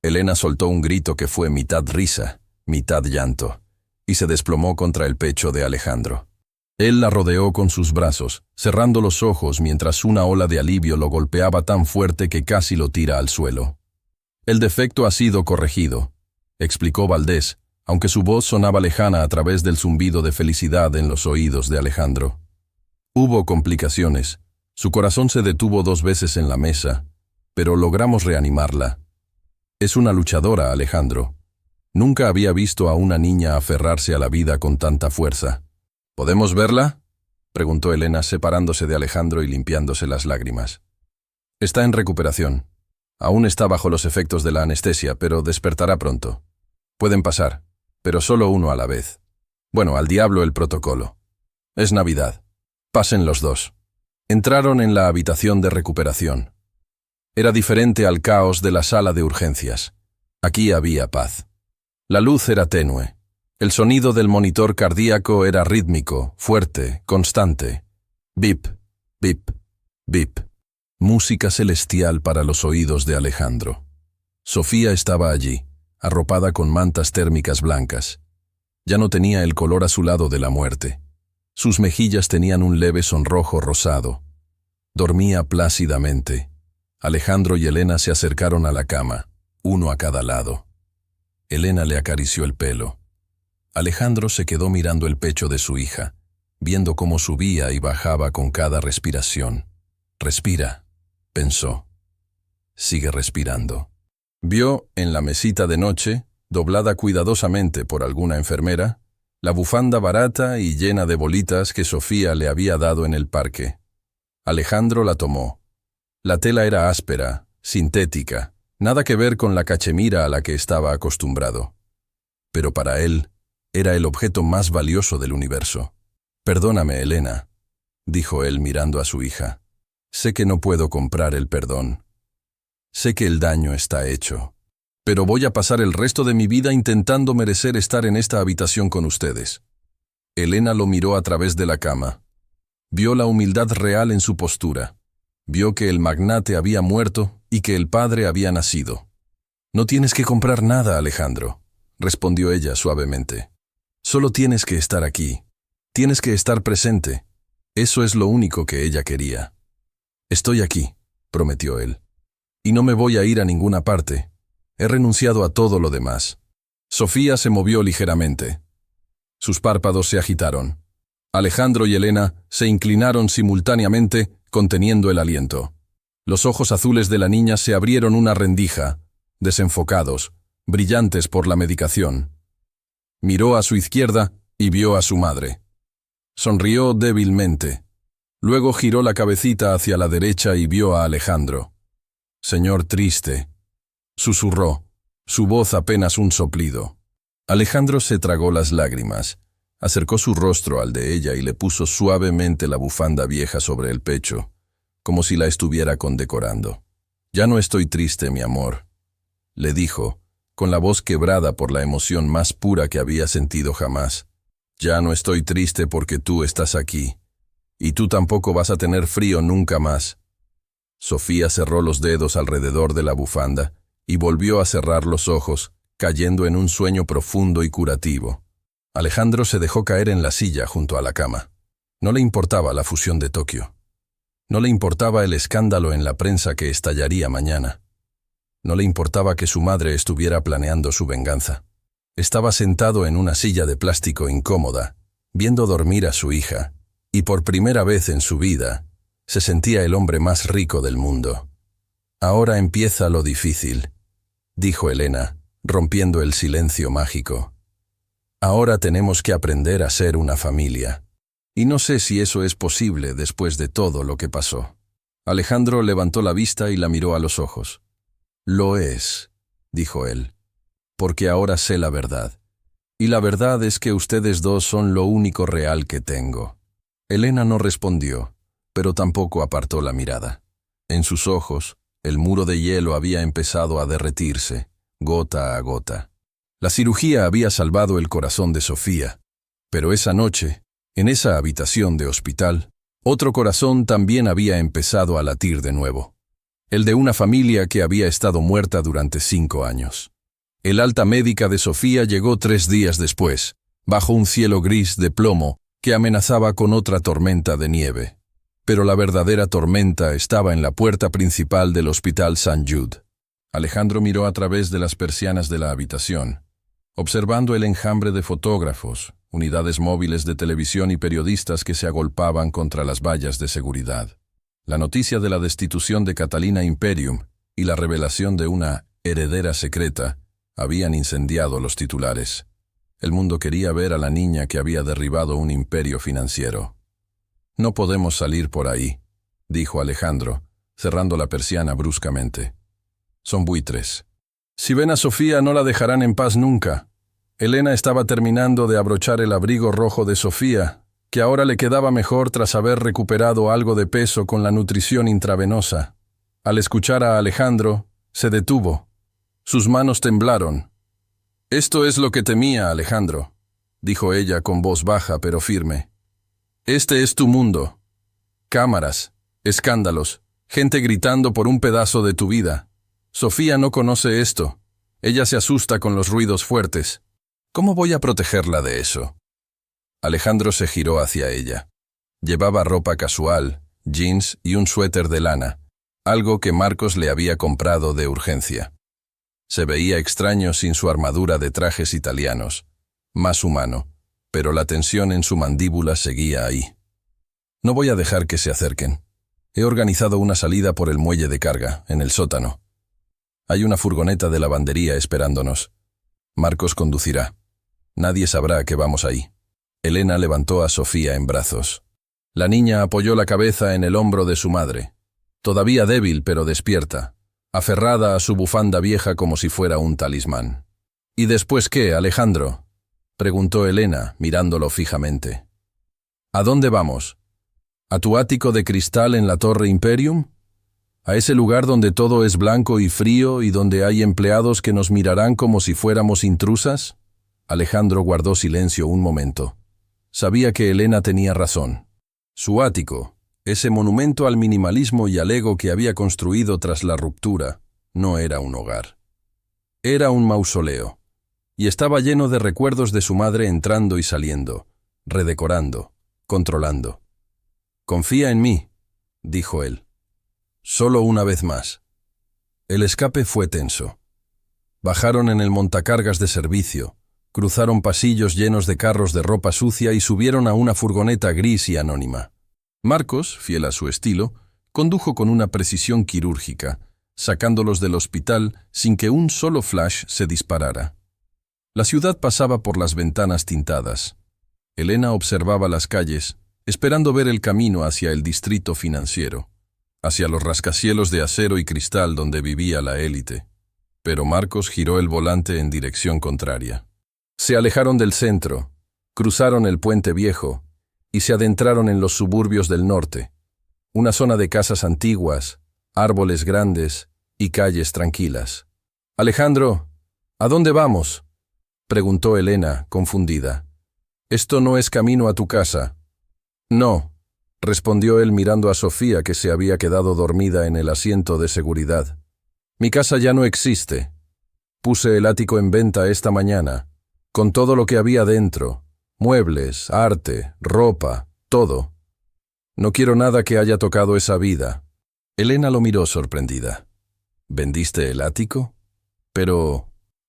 Elena soltó un grito que fue mitad risa, mitad llanto, y se desplomó contra el pecho de Alejandro. Él la rodeó con sus brazos, cerrando los ojos mientras una ola de alivio lo golpeaba tan fuerte que casi lo tira al suelo. «El defecto ha sido corregido», explicó Valdés, aunque su voz sonaba lejana a través del zumbido de felicidad en los oídos de Alejandro. Hubo complicaciones. Su corazón se detuvo 2 veces en la mesa, pero logramos reanimarla. Es una luchadora, Alejandro. Nunca había visto a una niña aferrarse a la vida con tanta fuerza. «¿Podemos verla?», preguntó Elena, separándose de Alejandro y limpiándose las lágrimas. «Está en recuperación. Aún está bajo los efectos de la anestesia, pero despertará pronto. Pueden pasar, pero solo uno a la vez. Bueno, al diablo el protocolo. Es Navidad. Pasen los 2». Entraron en la habitación de recuperación. Era diferente al caos de la sala de urgencias. Aquí había paz. La luz era tenue. El sonido del monitor cardíaco era rítmico, fuerte, constante. Bip, bip, bip. Música celestial para los oídos de Alejandro. Sofía estaba allí, arropada con mantas térmicas blancas. Ya no tenía el color azulado de la muerte. Sus mejillas tenían un leve sonrojo rosado. Dormía plácidamente. Alejandro y Elena se acercaron a la cama, uno a cada lado. Elena le acarició el pelo. Alejandro se quedó mirando el pecho de su hija, viendo cómo subía y bajaba con cada respiración. «Respira», pensó. «Sigue respirando». Vio, en la mesita de noche, doblada cuidadosamente por alguna enfermera, la bufanda barata y llena de bolitas que Sofía le había dado en el parque. Alejandro la tomó. La tela era áspera, sintética, nada que ver con la cachemira a la que estaba acostumbrado. Pero para él, era el objeto más valioso del universo. «Perdóname, Elena», dijo él mirando a su hija. «Sé que no puedo comprar el perdón. Sé que el daño está hecho. Pero voy a pasar el resto de mi vida intentando merecer estar en esta habitación con ustedes». Elena lo miró a través de la cama. Vio la humildad real en su postura. Vio que el magnate había muerto y que el padre había nacido. «No tienes que comprar nada, Alejandro», respondió ella suavemente. «Solo tienes que estar aquí. Tienes que estar presente». Eso es lo único que ella quería. «Estoy aquí», prometió él. «Y no me voy a ir a ninguna parte. He renunciado a todo lo demás». Sofía se movió ligeramente. Sus párpados se agitaron. Alejandro y Elena se inclinaron simultáneamente, conteniendo el aliento. Los ojos azules de la niña se abrieron una rendija, desenfocados, brillantes por la medicación. Miró a su izquierda y vio a su madre. Sonrió débilmente. Luego giró la cabecita hacia la derecha y vio a Alejandro. «Señor triste», susurró, su voz apenas un soplido. Alejandro se tragó las lágrimas, acercó su rostro al de ella y le puso suavemente la bufanda vieja sobre el pecho, como si la estuviera condecorando. «Ya no estoy triste, mi amor», le dijo, con la voz quebrada por la emoción más pura que había sentido jamás. «Ya no estoy triste porque tú estás aquí, y tú tampoco vas a tener frío nunca más». Sofía cerró los dedos alrededor de la bufanda y volvió a cerrar los ojos, cayendo en un sueño profundo y curativo. Alejandro se dejó caer en la silla junto a la cama. No le importaba la fusión de Tokio. No le importaba el escándalo en la prensa que estallaría mañana. No le importaba que su madre estuviera planeando su venganza. Estaba sentado en una silla de plástico incómoda, viendo dormir a su hija, y por primera vez en su vida, se sentía el hombre más rico del mundo. «Ahora empieza lo difícil», dijo Elena, rompiendo el silencio mágico. «Ahora tenemos que aprender a ser una familia. Y no sé si eso es posible después de todo lo que pasó». Alejandro levantó la vista y la miró a los ojos. «Lo es», dijo él, «porque ahora sé la verdad. Y la verdad es que ustedes dos son lo único real que tengo». Elena no respondió, pero tampoco apartó la mirada. En sus ojos, el muro de hielo había empezado a derretirse, gota a gota. La cirugía había salvado el corazón de Sofía, pero esa noche, en esa habitación de hospital, otro corazón también había empezado a latir de nuevo. El de una familia que había estado muerta durante 5 años. El alta médica de Sofía llegó 3 días después, bajo un cielo gris de plomo que amenazaba con otra tormenta de nieve. Pero la verdadera tormenta estaba en la puerta principal del Hospital St. Jude. Alejandro miró a través de las persianas de la habitación, observando el enjambre de fotógrafos, unidades móviles de televisión y periodistas que se agolpaban contra las vallas de seguridad. La noticia de la destitución de Catalina Imperium y la revelación de una heredera secreta habían incendiado los titulares. El mundo quería ver a la niña que había derribado un imperio financiero. «No podemos salir por ahí», dijo Alejandro, cerrando la persiana bruscamente. «Son buitres. Si ven a Sofía no la dejarán en paz nunca». Elena estaba terminando de abrochar el abrigo rojo de Sofía, que ahora le quedaba mejor tras haber recuperado algo de peso con la nutrición intravenosa. Al escuchar a Alejandro, se detuvo. Sus manos temblaron. «Esto es lo que temía, Alejandro», dijo ella con voz baja pero firme. «Este es tu mundo. Cámaras, escándalos, gente gritando por un pedazo de tu vida. Sofía no conoce esto. Ella se asusta con los ruidos fuertes. ¿Cómo voy a protegerla de eso?» Alejandro se giró hacia ella. Llevaba ropa casual, jeans y un suéter de lana, algo que Marcos le había comprado de urgencia. Se veía extraño sin su armadura de trajes italianos, más humano, pero la tensión en su mandíbula seguía ahí. «No voy a dejar que se acerquen. He organizado una salida por el muelle de carga, en el sótano. Hay una furgoneta de lavandería esperándonos. Marcos conducirá. Nadie sabrá que vamos ahí». Elena levantó a Sofía en brazos. La niña apoyó la cabeza en el hombro de su madre, todavía débil pero despierta, aferrada a su bufanda vieja como si fuera un talismán. «¿Y después qué, Alejandro?», preguntó Elena, mirándolo fijamente. «¿A dónde vamos? ¿A tu ático de cristal en la Torre Imperium? ¿A ese lugar donde todo es blanco y frío y donde hay empleados que nos mirarán como si fuéramos intrusas?» Alejandro guardó silencio un momento. Sabía que Elena tenía razón. Su ático, ese monumento al minimalismo y al ego que había construido tras la ruptura, no era un hogar. Era un mausoleo, y estaba lleno de recuerdos de su madre entrando y saliendo, redecorando, controlando. «Confía en mí», dijo él. «Solo una vez más». El escape fue tenso. Bajaron en el montacargas de servicio, cruzaron pasillos llenos de carros de ropa sucia y subieron a una furgoneta gris y anónima. Marcos, fiel a su estilo, condujo con una precisión quirúrgica, sacándolos del hospital sin que un solo flash se disparara. La ciudad pasaba por las ventanas tintadas. Elena observaba las calles, esperando ver el camino hacia el distrito financiero, hacia los rascacielos de acero y cristal donde vivía la élite. Pero Marcos giró el volante en dirección contraria. Se alejaron del centro, cruzaron el puente viejo y se adentraron en los suburbios del norte, una zona de casas antiguas, árboles grandes y calles tranquilas. «Alejandro, ¿a dónde vamos?», preguntó Elena, confundida. «Esto no es camino a tu casa». «No», respondió él mirando a Sofía que se había quedado dormida en el asiento de seguridad. «Mi casa ya no existe. Puse el ático en venta esta mañana, con todo lo que había dentro, muebles, arte, ropa, todo. No quiero nada que haya tocado esa vida». Elena lo miró sorprendida. «¿Vendiste el ático? Pero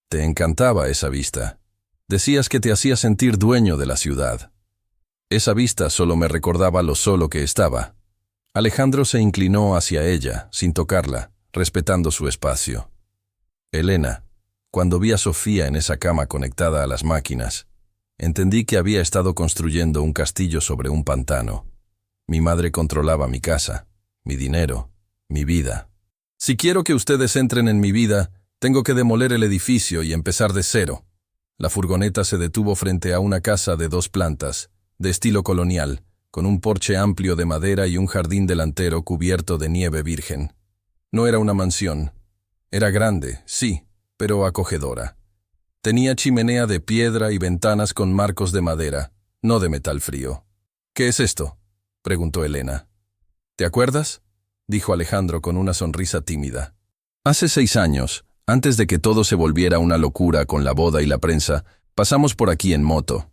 te encantaba esa vista. Decías que te hacía sentir dueño de la ciudad». «Esa vista solo me recordaba lo solo que estaba». Alejandro se inclinó hacia ella, sin tocarla, respetando su espacio. «Elena, cuando vi a Sofía en esa cama conectada a las máquinas, entendí que había estado construyendo un castillo sobre un pantano. Mi madre controlaba mi casa, mi dinero, mi vida. Si quiero que ustedes entren en mi vida, tengo que demoler el edificio y empezar de cero». La furgoneta se detuvo frente a una casa de 2 plantas, de estilo colonial, con un porche amplio de madera y un jardín delantero cubierto de nieve virgen. No era una mansión. Era grande, sí, pero acogedora. Tenía chimenea de piedra y ventanas con marcos de madera, no de metal frío. «¿Qué es esto?», preguntó Elena. «¿Te acuerdas?», dijo Alejandro con una sonrisa tímida. «Hace 6 años, antes de que todo se volviera una locura con la boda y la prensa, pasamos por aquí en moto.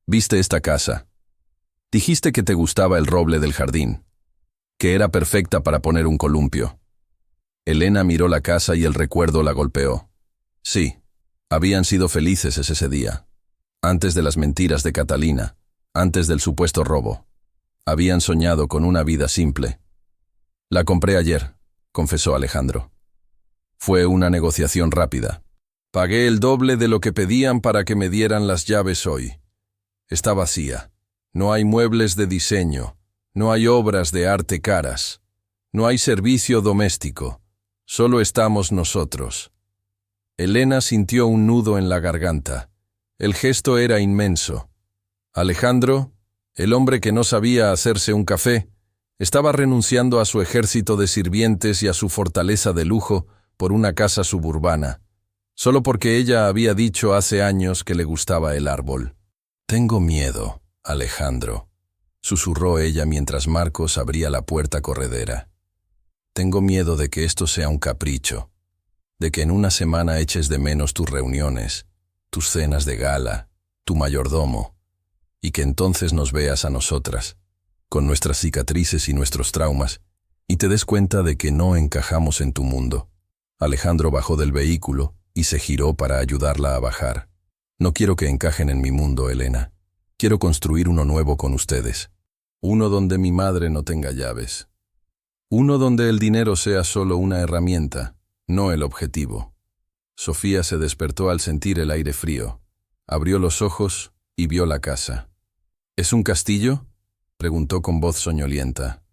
Viste esta casa. Dijiste que te gustaba el roble del jardín, que era perfecta para poner un columpio». Elena miró la casa y el recuerdo la golpeó. Sí, habían sido felices ese día. Antes de las mentiras de Catalina, antes del supuesto robo. Habían soñado con una vida simple. «La compré ayer», confesó Alejandro. «Fue una negociación rápida. Pagué el doble de lo que pedían para que me dieran las llaves hoy. Está vacía. No hay muebles de diseño. No hay obras de arte caras. No hay servicio doméstico. Solo estamos nosotros». Elena sintió un nudo en la garganta. El gesto era inmenso. Alejandro, el hombre que no sabía hacerse un café, estaba renunciando a su ejército de sirvientes y a su fortaleza de lujo por una casa suburbana, solo porque ella había dicho hace años que le gustaba el árbol. «Tengo miedo, Alejandro», susurró ella mientras Marcos abría la puerta corredera. «Tengo miedo de que esto sea un capricho, de que en una semana eches de menos tus reuniones, tus cenas de gala, tu mayordomo, y que entonces nos veas a nosotras, con nuestras cicatrices y nuestros traumas, y te des cuenta de que no encajamos en tu mundo». Alejandro bajó del vehículo y se giró para ayudarla a bajar. «No quiero que encajen en mi mundo, Elena. Quiero construir uno nuevo con ustedes. Uno donde mi madre no tenga llaves. Uno donde el dinero sea solo una herramienta, no el objetivo». Sofía se despertó al sentir el aire frío. Abrió los ojos y vio la casa. «¿Es un castillo?», preguntó con voz soñolienta.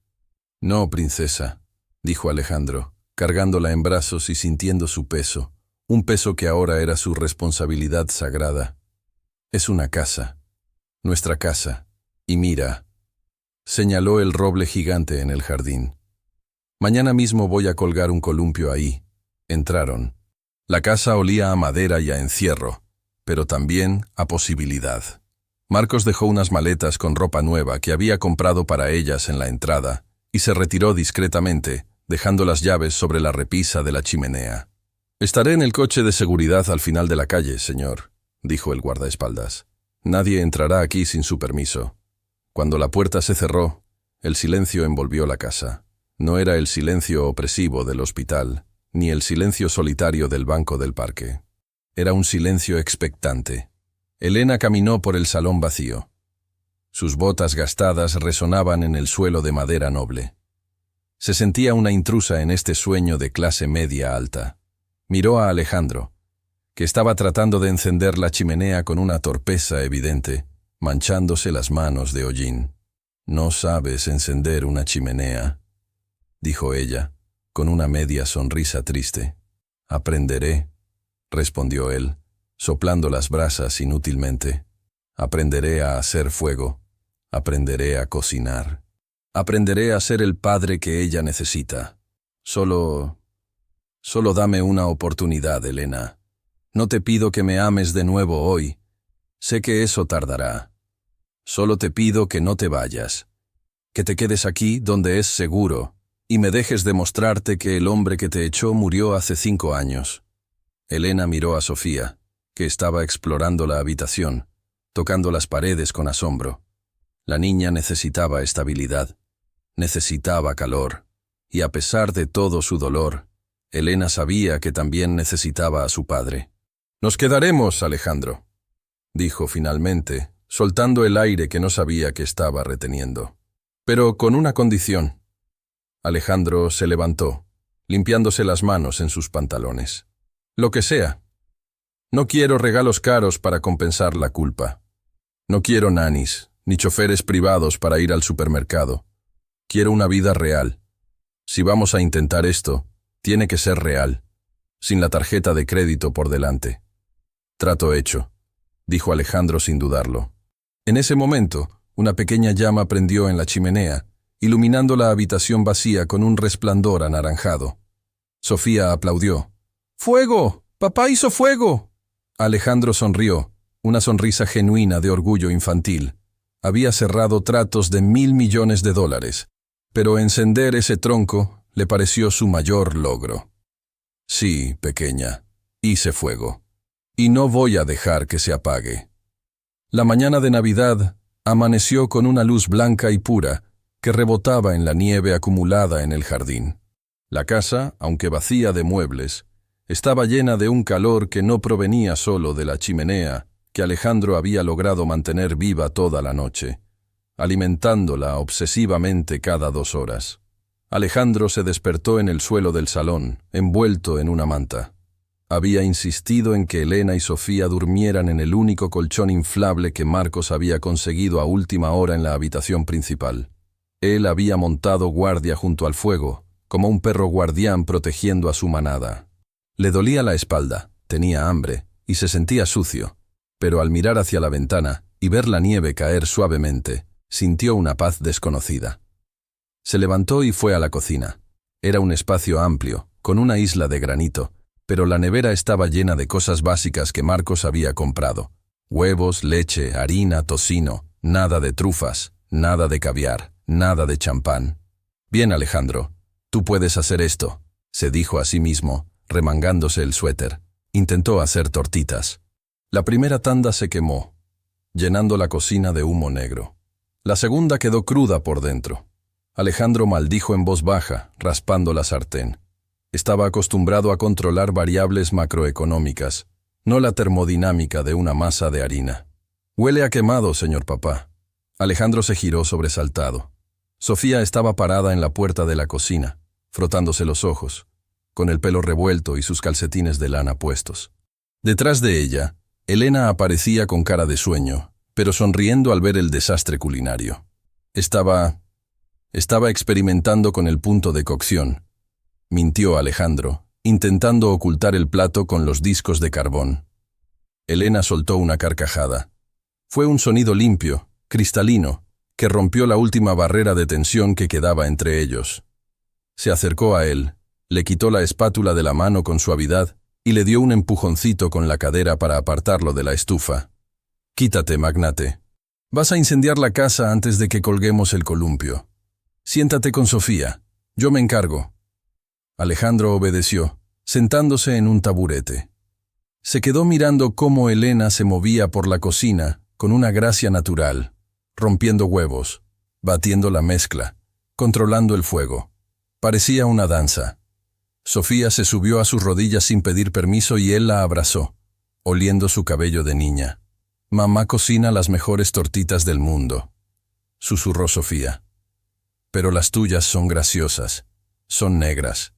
«No, princesa», dijo Alejandro, cargándola en brazos y sintiendo su peso, un peso que ahora era su responsabilidad sagrada. «Es una casa, nuestra casa, y mira», señaló el roble gigante en el jardín. «Mañana mismo voy a colgar un columpio ahí». Entraron. La casa olía a madera y a encierro, pero también a posibilidad. Marcos dejó unas maletas con ropa nueva que había comprado para ellas en la entrada y se retiró discretamente, dejando las llaves sobre la repisa de la chimenea. «Estaré en el coche de seguridad al final de la calle, señor», dijo el guardaespaldas. «Nadie entrará aquí sin su permiso». Cuando la puerta se cerró, el silencio envolvió la casa. No era el silencio opresivo del hospital, ni el silencio solitario del banco del parque. Era un silencio expectante. Elena caminó por el salón vacío. Sus botas gastadas resonaban en el suelo de madera noble. Se sentía una intrusa en este sueño de clase media alta. Miró a Alejandro, que estaba tratando de encender la chimenea con una torpeza evidente, manchándose las manos de hollín. «No sabes encender una chimenea», dijo ella, con una media sonrisa triste. «Aprenderé», respondió él, soplando las brasas inútilmente. «Aprenderé a hacer fuego. Aprenderé a cocinar. Aprenderé a ser el padre que ella necesita. Solo dame una oportunidad, Elena. No te pido que me ames de nuevo hoy. Sé que eso tardará. Solo te pido que no te vayas, que te quedes aquí donde es seguro, y me dejes demostrarte que el hombre que te echó murió hace 5 años». Elena miró a Sofía, que estaba explorando la habitación, tocando las paredes con asombro. La niña necesitaba estabilidad, necesitaba calor, y a pesar de todo su dolor, Elena sabía que también necesitaba a su padre. «Nos quedaremos, Alejandro», dijo finalmente, soltando el aire que no sabía que estaba reteniendo. «Pero con una condición». Alejandro se levantó, limpiándose las manos en sus pantalones. «Lo que sea. No quiero regalos caros para compensar la culpa. No quiero nanis, ni choferes privados para ir al supermercado. Quiero una vida real. Si vamos a intentar esto, tiene que ser real, sin la tarjeta de crédito por delante». «Trato hecho», dijo Alejandro sin dudarlo. En ese momento, Una pequeña llama prendió en la chimenea, iluminando la habitación vacía con un resplandor anaranjado. Sofía aplaudió. ¡Fuego! ¡Papá hizo fuego! Alejandro sonrió, una sonrisa genuina de orgullo infantil. Había cerrado tratos de $1.000 millones, pero encender ese tronco le pareció su mayor logro. Sí, pequeña, hice fuego. Y no voy a dejar que se apague. La mañana de Navidad amaneció con una luz blanca y pura que rebotaba en la nieve acumulada en el jardín. La casa, aunque vacía de muebles, estaba llena de un calor que no provenía solo de la chimenea que Alejandro había logrado mantener viva toda la noche, alimentándola obsesivamente cada 2 horas. Alejandro se despertó en el suelo del salón, envuelto en una manta. Había insistido en que Elena y Sofía durmieran en el único colchón inflable que Marcos había conseguido a última hora en la habitación principal. Él había montado guardia junto al fuego, como un perro guardián protegiendo a su manada. Le dolía la espalda, tenía hambre y se sentía sucio, pero al mirar hacia la ventana y ver la nieve caer suavemente, sintió una paz desconocida. Se levantó y fue a la cocina. Era un espacio amplio, con una isla de granito, pero la nevera estaba llena de cosas básicas que Marcos había comprado. Huevos, leche, harina, tocino, nada de trufas, nada de caviar, nada de champán. Bien, Alejandro, tú puedes hacer esto, se dijo a sí mismo, remangándose el suéter. Intentó hacer tortitas. La primera tanda se quemó, llenando la cocina de humo negro. La segunda quedó cruda por dentro. Alejandro maldijo en voz baja, raspando la sartén. Estaba acostumbrado a controlar variables macroeconómicas, no la termodinámica de una masa de harina. «Huele a quemado, señor papá». Alejandro se giró sobresaltado. Sofía estaba parada en la puerta de la cocina, frotándose los ojos, con el pelo revuelto y sus calcetines de lana puestos. Detrás de ella, Elena aparecía con cara de sueño, pero sonriendo al ver el desastre culinario. Estaba experimentando con el punto de cocción, mintió Alejandro, intentando ocultar el plato con los discos de carbón. Elena soltó una carcajada. Fue un sonido limpio, cristalino, que rompió la última barrera de tensión que quedaba entre ellos. Se acercó a él, le quitó la espátula de la mano con suavidad y le dio un empujoncito con la cadera para apartarlo de la estufa. «Quítate, magnate. Vas a incendiar la casa antes de que colguemos el columpio. Siéntate con Sofía. Yo me encargo». Alejandro obedeció, sentándose en un taburete. Se quedó mirando cómo Elena se movía por la cocina con una gracia natural, rompiendo huevos, batiendo la mezcla, controlando el fuego. Parecía una danza. Sofía se subió a sus rodillas sin pedir permiso y él la abrazó, oliendo su cabello de niña. «Mamá cocina las mejores tortitas del mundo», susurró Sofía. «Pero las tuyas son graciosas, son negras».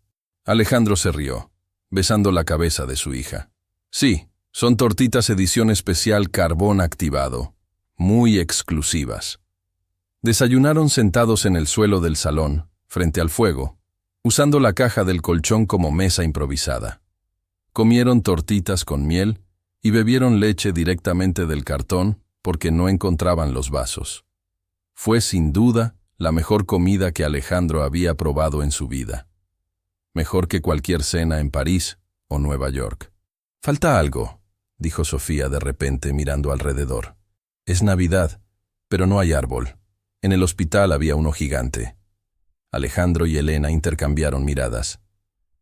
Alejandro se rió, besando la cabeza de su hija. «Sí, son tortitas edición especial carbón activado, muy exclusivas». Desayunaron sentados en el suelo del salón, frente al fuego, usando la caja del colchón como mesa improvisada. Comieron tortitas con miel y bebieron leche directamente del cartón porque no encontraban los vasos. Fue sin duda la mejor comida que Alejandro había probado en su vida. Mejor que cualquier cena en París o Nueva York. «Falta algo», dijo Sofía de repente mirando alrededor. «Es Navidad, pero no hay árbol. En el hospital había uno gigante». Alejandro y Elena intercambiaron miradas.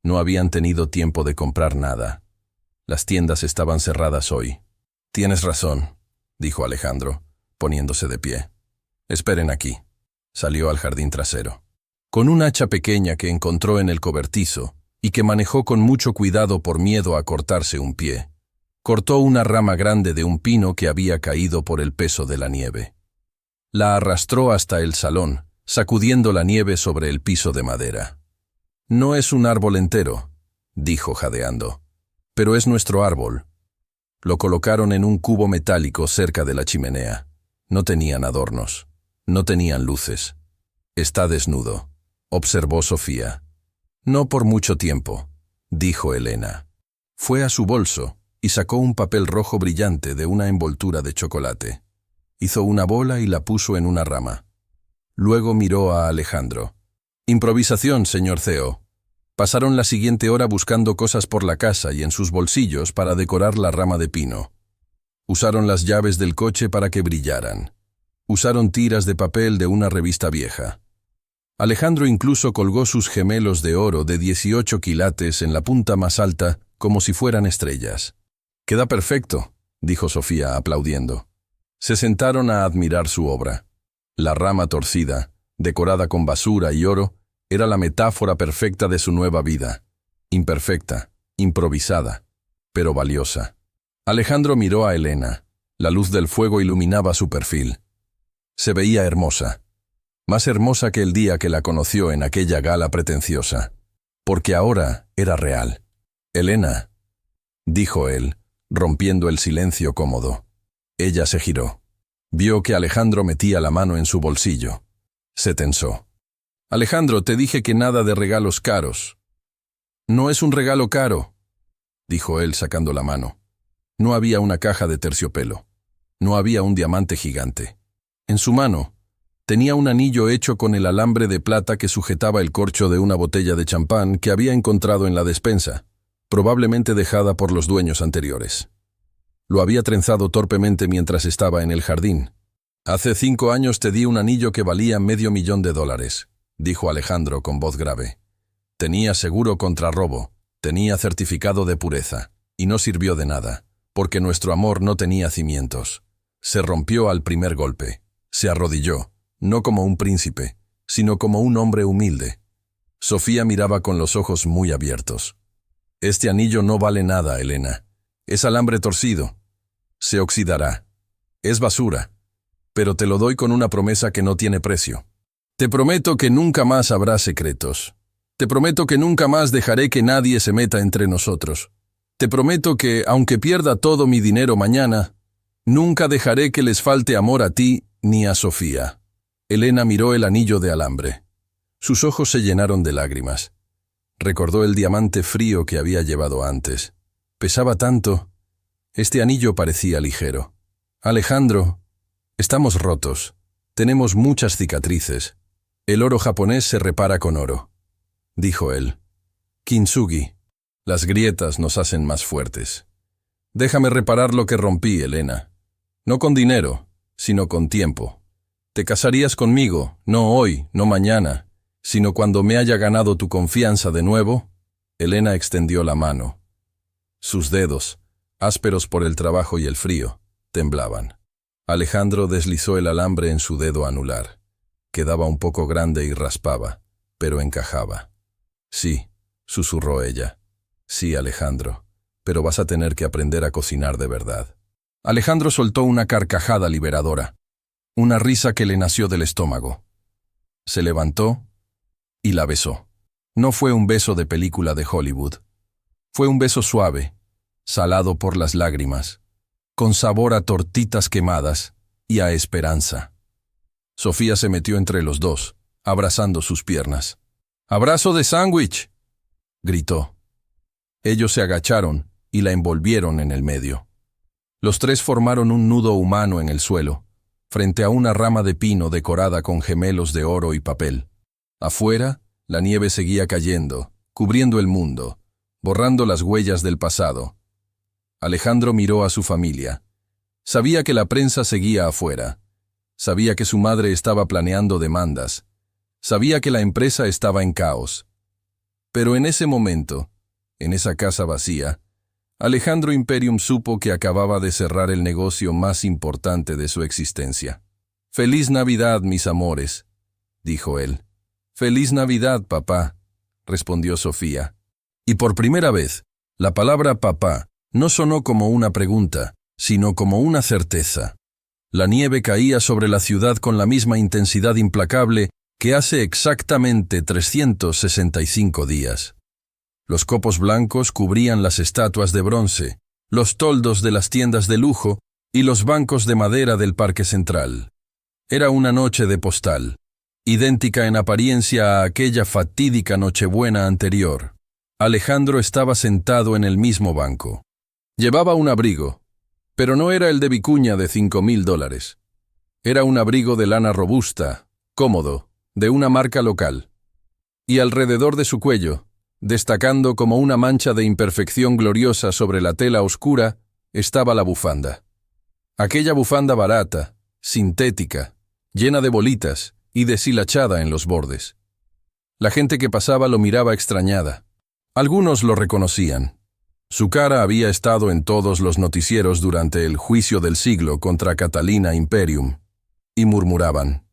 No habían tenido tiempo de comprar nada. Las tiendas estaban cerradas hoy. «Tienes razón», dijo Alejandro, poniéndose de pie. «Esperen aquí». Salió al jardín trasero. Con un hacha pequeña que encontró en el cobertizo y que manejó con mucho cuidado por miedo a cortarse un pie, cortó una rama grande de un pino que había caído por el peso de la nieve. La arrastró hasta el salón, sacudiendo la nieve sobre el piso de madera. «No es un árbol entero», dijo jadeando, «pero es nuestro árbol». Lo colocaron en un cubo metálico cerca de la chimenea. No tenían adornos, no tenían luces. «Está desnudo», observó Sofía. «No por mucho tiempo», dijo Elena. Fue a su bolso y sacó un papel rojo brillante de una envoltura de chocolate. Hizo una bola y la puso en una rama. Luego miró a Alejandro. Improvisación, señor CEO. Pasaron la siguiente hora buscando cosas por la casa y en sus bolsillos para decorar la rama de pino. Usaron las llaves del coche para que brillaran. Usaron tiras de papel de una revista vieja. Alejandro incluso colgó sus gemelos de oro de 18 quilates en la punta más alta como si fueran estrellas. «Queda perfecto», dijo Sofía aplaudiendo. Se sentaron a admirar su obra. La rama torcida, decorada con basura y oro, era la metáfora perfecta de su nueva vida. Imperfecta, improvisada, pero valiosa. Alejandro miró a Elena. La luz del fuego iluminaba su perfil. Se veía hermosa. Más hermosa que el día que la conoció en aquella gala pretenciosa. Porque ahora era real. «Elena», dijo él, rompiendo el silencio cómodo. Ella se giró. Vio que Alejandro metía la mano en su bolsillo. Se tensó. «Alejandro, te dije que nada de regalos caros». «No es un regalo caro», dijo él sacando la mano. No había una caja de terciopelo. No había un diamante gigante. En su mano tenía un anillo hecho con el alambre de plata que sujetaba el corcho de una botella de champán que había encontrado en la despensa, probablemente dejada por los dueños anteriores. Lo había trenzado torpemente mientras estaba en el jardín. «Hace 5 años te di un anillo que valía $500,000, dijo Alejandro con voz grave. Tenía seguro contra robo, tenía certificado de pureza, y no sirvió de nada, porque nuestro amor no tenía cimientos. Se rompió al primer golpe. Se arrodilló, no como un príncipe, sino como un hombre humilde». Sofía miraba con los ojos muy abiertos. «Este anillo no vale nada, Elena. Es alambre torcido. Se oxidará. Es basura. Pero te lo doy con una promesa que no tiene precio. Te prometo que nunca más habrá secretos. Te prometo que nunca más dejaré que nadie se meta entre nosotros. Te prometo que, aunque pierda todo mi dinero mañana, nunca dejaré que les falte amor a ti ni a Sofía». Elena miró el anillo de alambre. Sus ojos se llenaron de lágrimas. Recordó el diamante frío que había llevado antes. Pesaba tanto. Este anillo parecía ligero. «Alejandro, estamos rotos. Tenemos muchas cicatrices. El oro japonés se repara con oro», dijo él. «Kintsugi, las grietas nos hacen más fuertes. Déjame reparar lo que rompí, Elena. No con dinero, sino con tiempo. Te casarías conmigo, no hoy, no mañana, sino cuando me haya ganado tu confianza de nuevo». Elena extendió la mano. Sus dedos, ásperos por el trabajo y el frío, temblaban. Alejandro deslizó el alambre en su dedo anular. Quedaba un poco grande y raspaba, pero encajaba. «Sí», susurró ella. «Sí, Alejandro, pero vas a tener que aprender a cocinar de verdad». Alejandro soltó una carcajada liberadora, una risa que le nació del estómago. Se levantó y la besó. No fue un beso de película de Hollywood. Fue un beso suave, salado por las lágrimas, con sabor a tortitas quemadas y a esperanza. Sofía se metió entre los dos, abrazando sus piernas. «¡Abrazo de sándwich!», gritó. Ellos se agacharon y la envolvieron en el medio. Los tres formaron un nudo humano en el suelo, frente a una rama de pino decorada con gemelos de oro y papel. Afuera, la nieve seguía cayendo, cubriendo el mundo, borrando las huellas del pasado. Alejandro miró a su familia. Sabía que la prensa seguía afuera. Sabía que su madre estaba planeando demandas. Sabía que la empresa estaba en caos. Pero en ese momento, en esa casa vacía, Alejandro Imperium supo que acababa de cerrar el negocio más importante de su existencia. «Feliz Navidad, mis amores», dijo él. «Feliz Navidad, papá», respondió Sofía. Y por primera vez, la palabra papá no sonó como una pregunta, sino como una certeza. La nieve caía sobre la ciudad con la misma intensidad implacable que hace exactamente 365 días. Los copos blancos cubrían las estatuas de bronce, los toldos de las tiendas de lujo y los bancos de madera del Parque Central. Era una noche de postal, idéntica en apariencia a aquella fatídica Nochebuena anterior. Alejandro estaba sentado en el mismo banco. Llevaba un abrigo, pero no era el de vicuña de $5,000. Era un abrigo de lana robusta, cómodo, de una marca local. Y alrededor de su cuello, destacando como una mancha de imperfección gloriosa sobre la tela oscura, estaba la bufanda. Aquella bufanda barata, sintética, llena de bolitas y deshilachada en los bordes. La gente que pasaba lo miraba extrañada. Algunos lo reconocían. Su cara había estado en todos los noticieros durante el juicio del siglo contra Catalina Imperium, y murmuraban: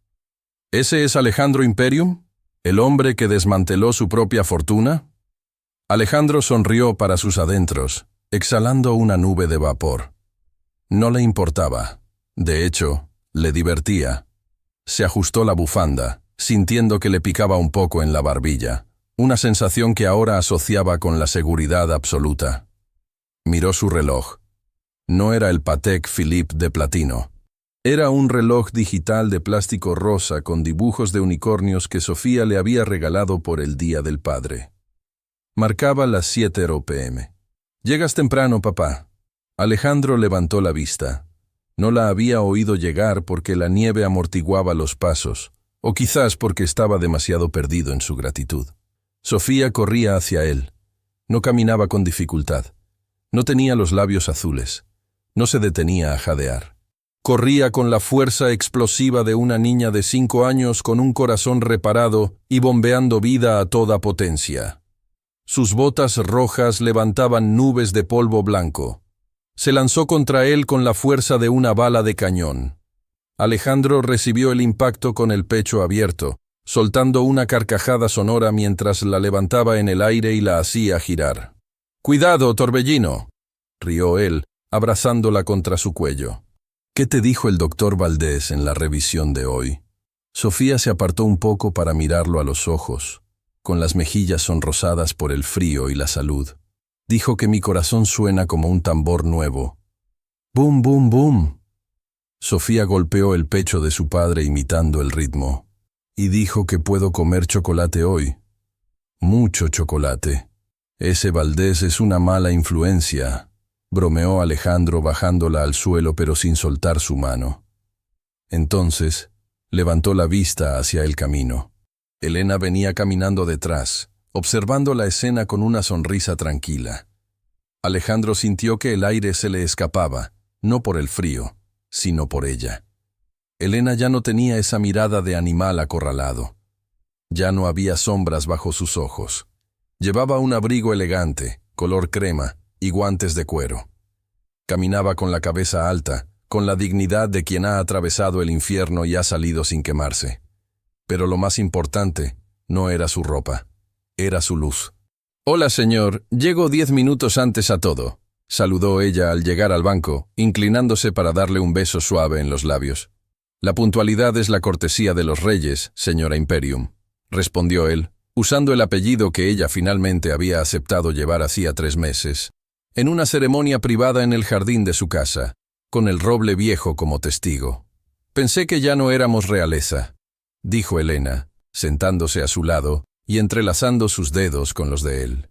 ¿Ese es Alejandro Imperium? ¿El hombre que desmanteló su propia fortuna? Alejandro sonrió para sus adentros, exhalando una nube de vapor. No le importaba. De hecho, le divertía. Se ajustó la bufanda, sintiendo que le picaba un poco en la barbilla, una sensación que ahora asociaba con la seguridad absoluta. Miró su reloj. No era el Patek Philippe de platino. Era un reloj digital de plástico rosa con dibujos de unicornios que Sofía le había regalado por el Día del Padre. Marcaba las 7:00 p.m. «Llegas temprano, papá». Alejandro levantó la vista. No la había oído llegar porque la nieve amortiguaba los pasos, o quizás porque estaba demasiado perdido en su gratitud. Sofía corría hacia él. No caminaba con dificultad. No tenía los labios azules. No se detenía a jadear. Corría con la fuerza explosiva de una niña de 5 años con un corazón reparado y bombeando vida a toda potencia. Sus botas rojas levantaban nubes de polvo blanco. Se lanzó contra él con la fuerza de una bala de cañón. Alejandro recibió el impacto con el pecho abierto, soltando una carcajada sonora mientras la levantaba en el aire y la hacía girar. «¡Cuidado, Torbellino!», rió él, abrazándola contra su cuello. «¿Qué te dijo el doctor Valdés en la revisión de hoy?». Sofía se apartó un poco para mirarlo a los ojos, con las mejillas sonrosadas por el frío y la salud. «Dijo que mi corazón suena como un tambor nuevo». «¡Bum, bum, bum!». Sofía golpeó el pecho de su padre imitando el ritmo. «Y dijo que puedo comer chocolate hoy. Mucho chocolate. Ese Valdés es una mala influencia», bromeó Alejandro bajándola al suelo pero sin soltar su mano. Entonces, levantó la vista hacia el camino. Elena venía caminando detrás, observando la escena con una sonrisa tranquila. Alejandro sintió que el aire se le escapaba, no por el frío, sino por ella. Elena ya no tenía esa mirada de animal acorralado. Ya no había sombras bajo sus ojos. Llevaba un abrigo elegante, color crema, y guantes de cuero. Caminaba con la cabeza alta, con la dignidad de quien ha atravesado el infierno y ha salido sin quemarse. Pero lo más importante no era su ropa, era su luz. «Hola, señor, llego 10 minutos antes a todo», saludó ella al llegar al banco, inclinándose para darle un beso suave en los labios. «La puntualidad es la cortesía de los reyes, señora Imperium», respondió él, usando el apellido que ella finalmente había aceptado llevar hacía 3 meses, en una ceremonia privada en el jardín de su casa, con el roble viejo como testigo. «Pensé que ya no éramos realeza», dijo Elena, sentándose a su lado y entrelazando sus dedos con los de él.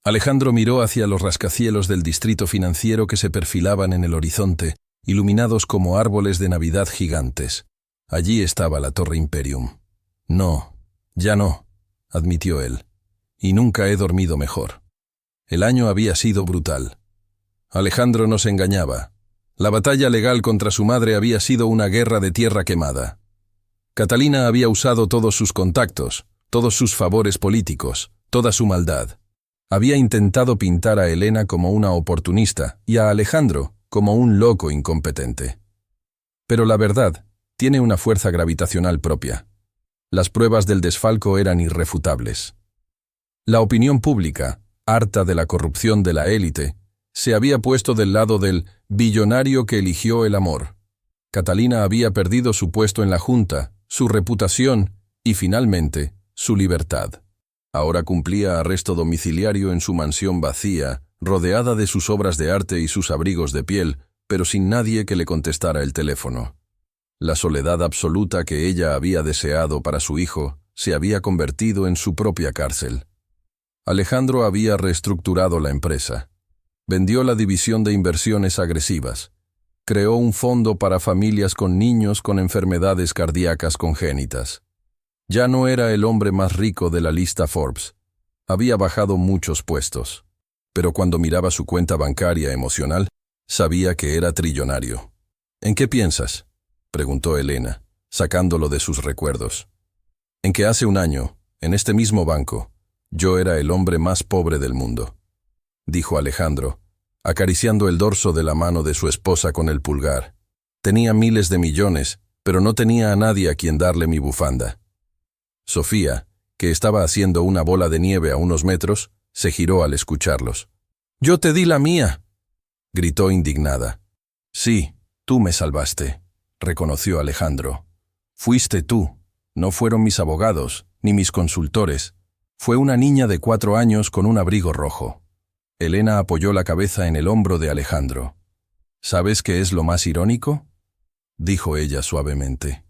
Alejandro miró hacia los rascacielos del distrito financiero que se perfilaban en el horizonte, iluminados como árboles de Navidad gigantes. Allí estaba la Torre Imperium. «No, ya no», admitió él, «y nunca he dormido mejor». El año había sido brutal. Alejandro no se engañaba. La batalla legal contra su madre había sido una guerra de tierra quemada. Catalina había usado todos sus contactos, todos sus favores políticos, toda su maldad. Había intentado pintar a Elena como una oportunista y a Alejandro como un loco incompetente. Pero la verdad tiene una fuerza gravitacional propia. Las pruebas del desfalco eran irrefutables. La opinión pública, harta de la corrupción de la élite, se había puesto del lado del billonario que eligió el amor. Catalina había perdido su puesto en la Junta, su reputación y, finalmente, su libertad. Ahora cumplía arresto domiciliario en su mansión vacía, rodeada de sus obras de arte y sus abrigos de piel, pero sin nadie que le contestara el teléfono. La soledad absoluta que ella había deseado para su hijo se había convertido en su propia cárcel. Alejandro había reestructurado la empresa. Vendió la división de inversiones agresivas. Creó un fondo para familias con niños con enfermedades cardíacas congénitas. Ya no era el hombre más rico de la lista Forbes. Había bajado muchos puestos. Pero cuando miraba su cuenta bancaria emocional, sabía que era trillonario. ¿En qué piensas?, preguntó Elena, sacándolo de sus recuerdos. En que hace un año, en este mismo banco, yo era el hombre más pobre del mundo, dijo Alejandro, acariciando el dorso de la mano de su esposa con el pulgar. Tenía miles de millones, pero no tenía a nadie a quien darle mi bufanda. Sofía, que estaba haciendo una bola de nieve a unos metros, se giró al escucharlos. «¡Yo te di la mía!», gritó indignada. «Sí, tú me salvaste», reconoció Alejandro. «Fuiste tú, no fueron mis abogados, ni mis consultores. Fue una niña de 4 años con un abrigo rojo». Elena apoyó la cabeza en el hombro de Alejandro. «¿Sabes qué es lo más irónico?», dijo ella suavemente.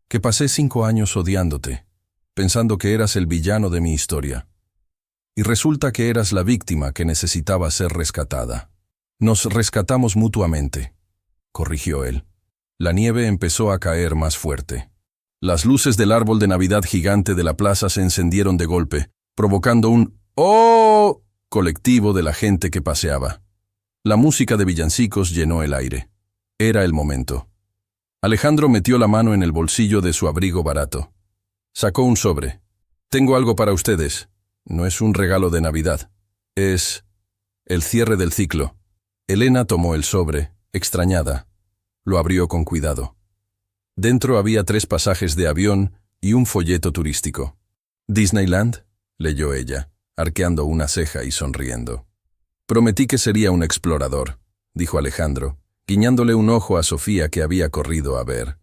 «Que pasé 5 años odiándote, pensando que eras el villano de mi historia. Y resulta que eras la víctima que necesitaba ser rescatada. Nos rescatamos mutuamente», corrigió él. La nieve empezó a caer más fuerte. Las luces del árbol de Navidad gigante de la plaza se encendieron de golpe, provocando un «¡Oh!» colectivo de la gente que paseaba. La música de villancicos llenó el aire. Era el momento. Alejandro metió la mano en el bolsillo de su abrigo barato. Sacó un sobre. «Tengo algo para ustedes. No es un regalo de Navidad. Es el cierre del ciclo». Elena tomó el sobre, extrañada. Lo abrió con cuidado. Dentro había 3 pasajes de avión y un folleto turístico. «¿Disneyland?», leyó ella, arqueando una ceja y sonriendo. «Prometí que sería un explorador», dijo Alejandro, guiñándole un ojo a Sofía que había corrido a ver.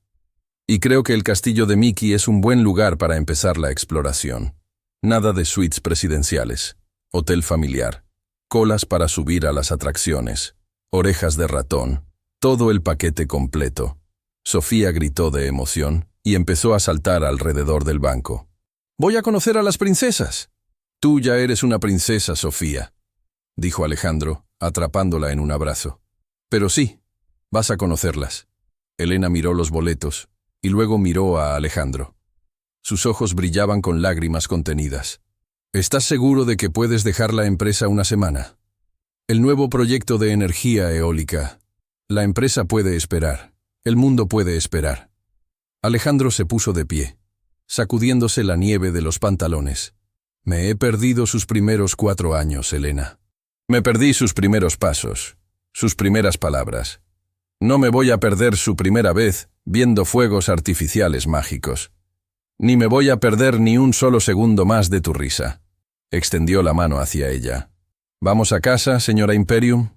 «Y creo que el castillo de Mickey es un buen lugar para empezar la exploración. Nada de suites presidenciales, hotel familiar, colas para subir a las atracciones, orejas de ratón, todo el paquete completo». Sofía gritó de emoción y empezó a saltar alrededor del banco. «¡Voy a conocer a las princesas!». «Tú ya eres una princesa, Sofía», dijo Alejandro, atrapándola en un abrazo. «Pero sí, vas a conocerlas». Elena miró los boletos y luego miró a Alejandro. Sus ojos brillaban con lágrimas contenidas. «¿Estás seguro de que puedes dejar la empresa una semana?». «El nuevo proyecto de energía eólica. La empresa puede esperar. El mundo puede esperar». Alejandro se puso de pie, sacudiéndose la nieve de los pantalones. «Me he perdido sus primeros 4 años, Elena. Me perdí sus primeros pasos, sus primeras palabras. No me voy a perder su primera vez viendo fuegos artificiales mágicos. Ni me voy a perder ni un solo segundo más de tu risa». Extendió la mano hacia ella. «¿Vamos a casa, señora Imperium?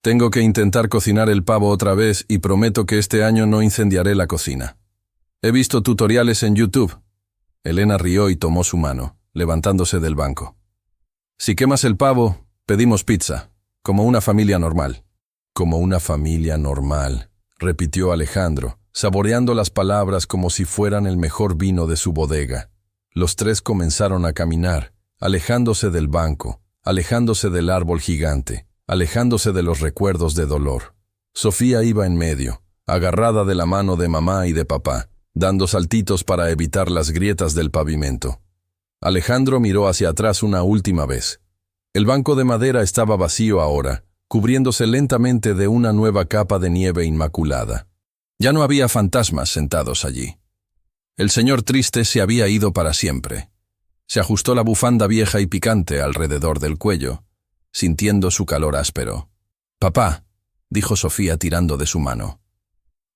Tengo que intentar cocinar el pavo otra vez y prometo que este año no incendiaré la cocina. He visto tutoriales en YouTube». Elena rió y tomó su mano, levantándose del banco. «Si quemas el pavo, pedimos pizza, como una familia normal». «Como una familia normal», repitió Alejandro, saboreando las palabras como si fueran el mejor vino de su bodega. Los 3 comenzaron a caminar, alejándose del banco, alejándose del árbol gigante, alejándose de los recuerdos de dolor. Sofía iba en medio, agarrada de la mano de mamá y de papá, dando saltitos para evitar las grietas del pavimento. Alejandro miró hacia atrás una última vez. El banco de madera estaba vacío ahora, cubriéndose lentamente de una nueva capa de nieve inmaculada. Ya no había fantasmas sentados allí. El señor triste se había ido para siempre. Se ajustó la bufanda vieja y picante alrededor del cuello, sintiendo su calor áspero. «Papá», dijo Sofía tirando de su mano.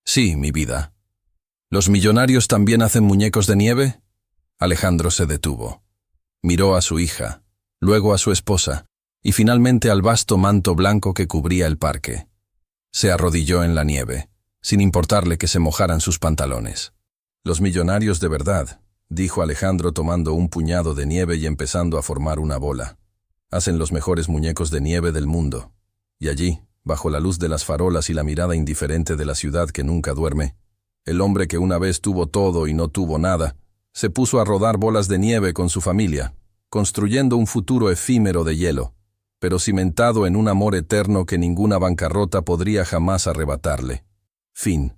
«Sí, mi vida». «¿Los millonarios también hacen muñecos de nieve?». Alejandro se detuvo. Miró a su hija, luego a su esposa, y finalmente al vasto manto blanco que cubría el parque. Se arrodilló en la nieve, sin importarle que se mojaran sus pantalones. «Los millonarios de verdad», dijo Alejandro tomando un puñado de nieve y empezando a formar una bola. «Hacen los mejores muñecos de nieve del mundo». Y allí, bajo la luz de las farolas y la mirada indiferente de la ciudad que nunca duerme, el hombre que una vez tuvo todo y no tuvo nada, se puso a rodar bolas de nieve con su familia, construyendo un futuro efímero de hielo. pero cimentado en un amor eterno que ninguna bancarrota podría jamás arrebatarle. Fin.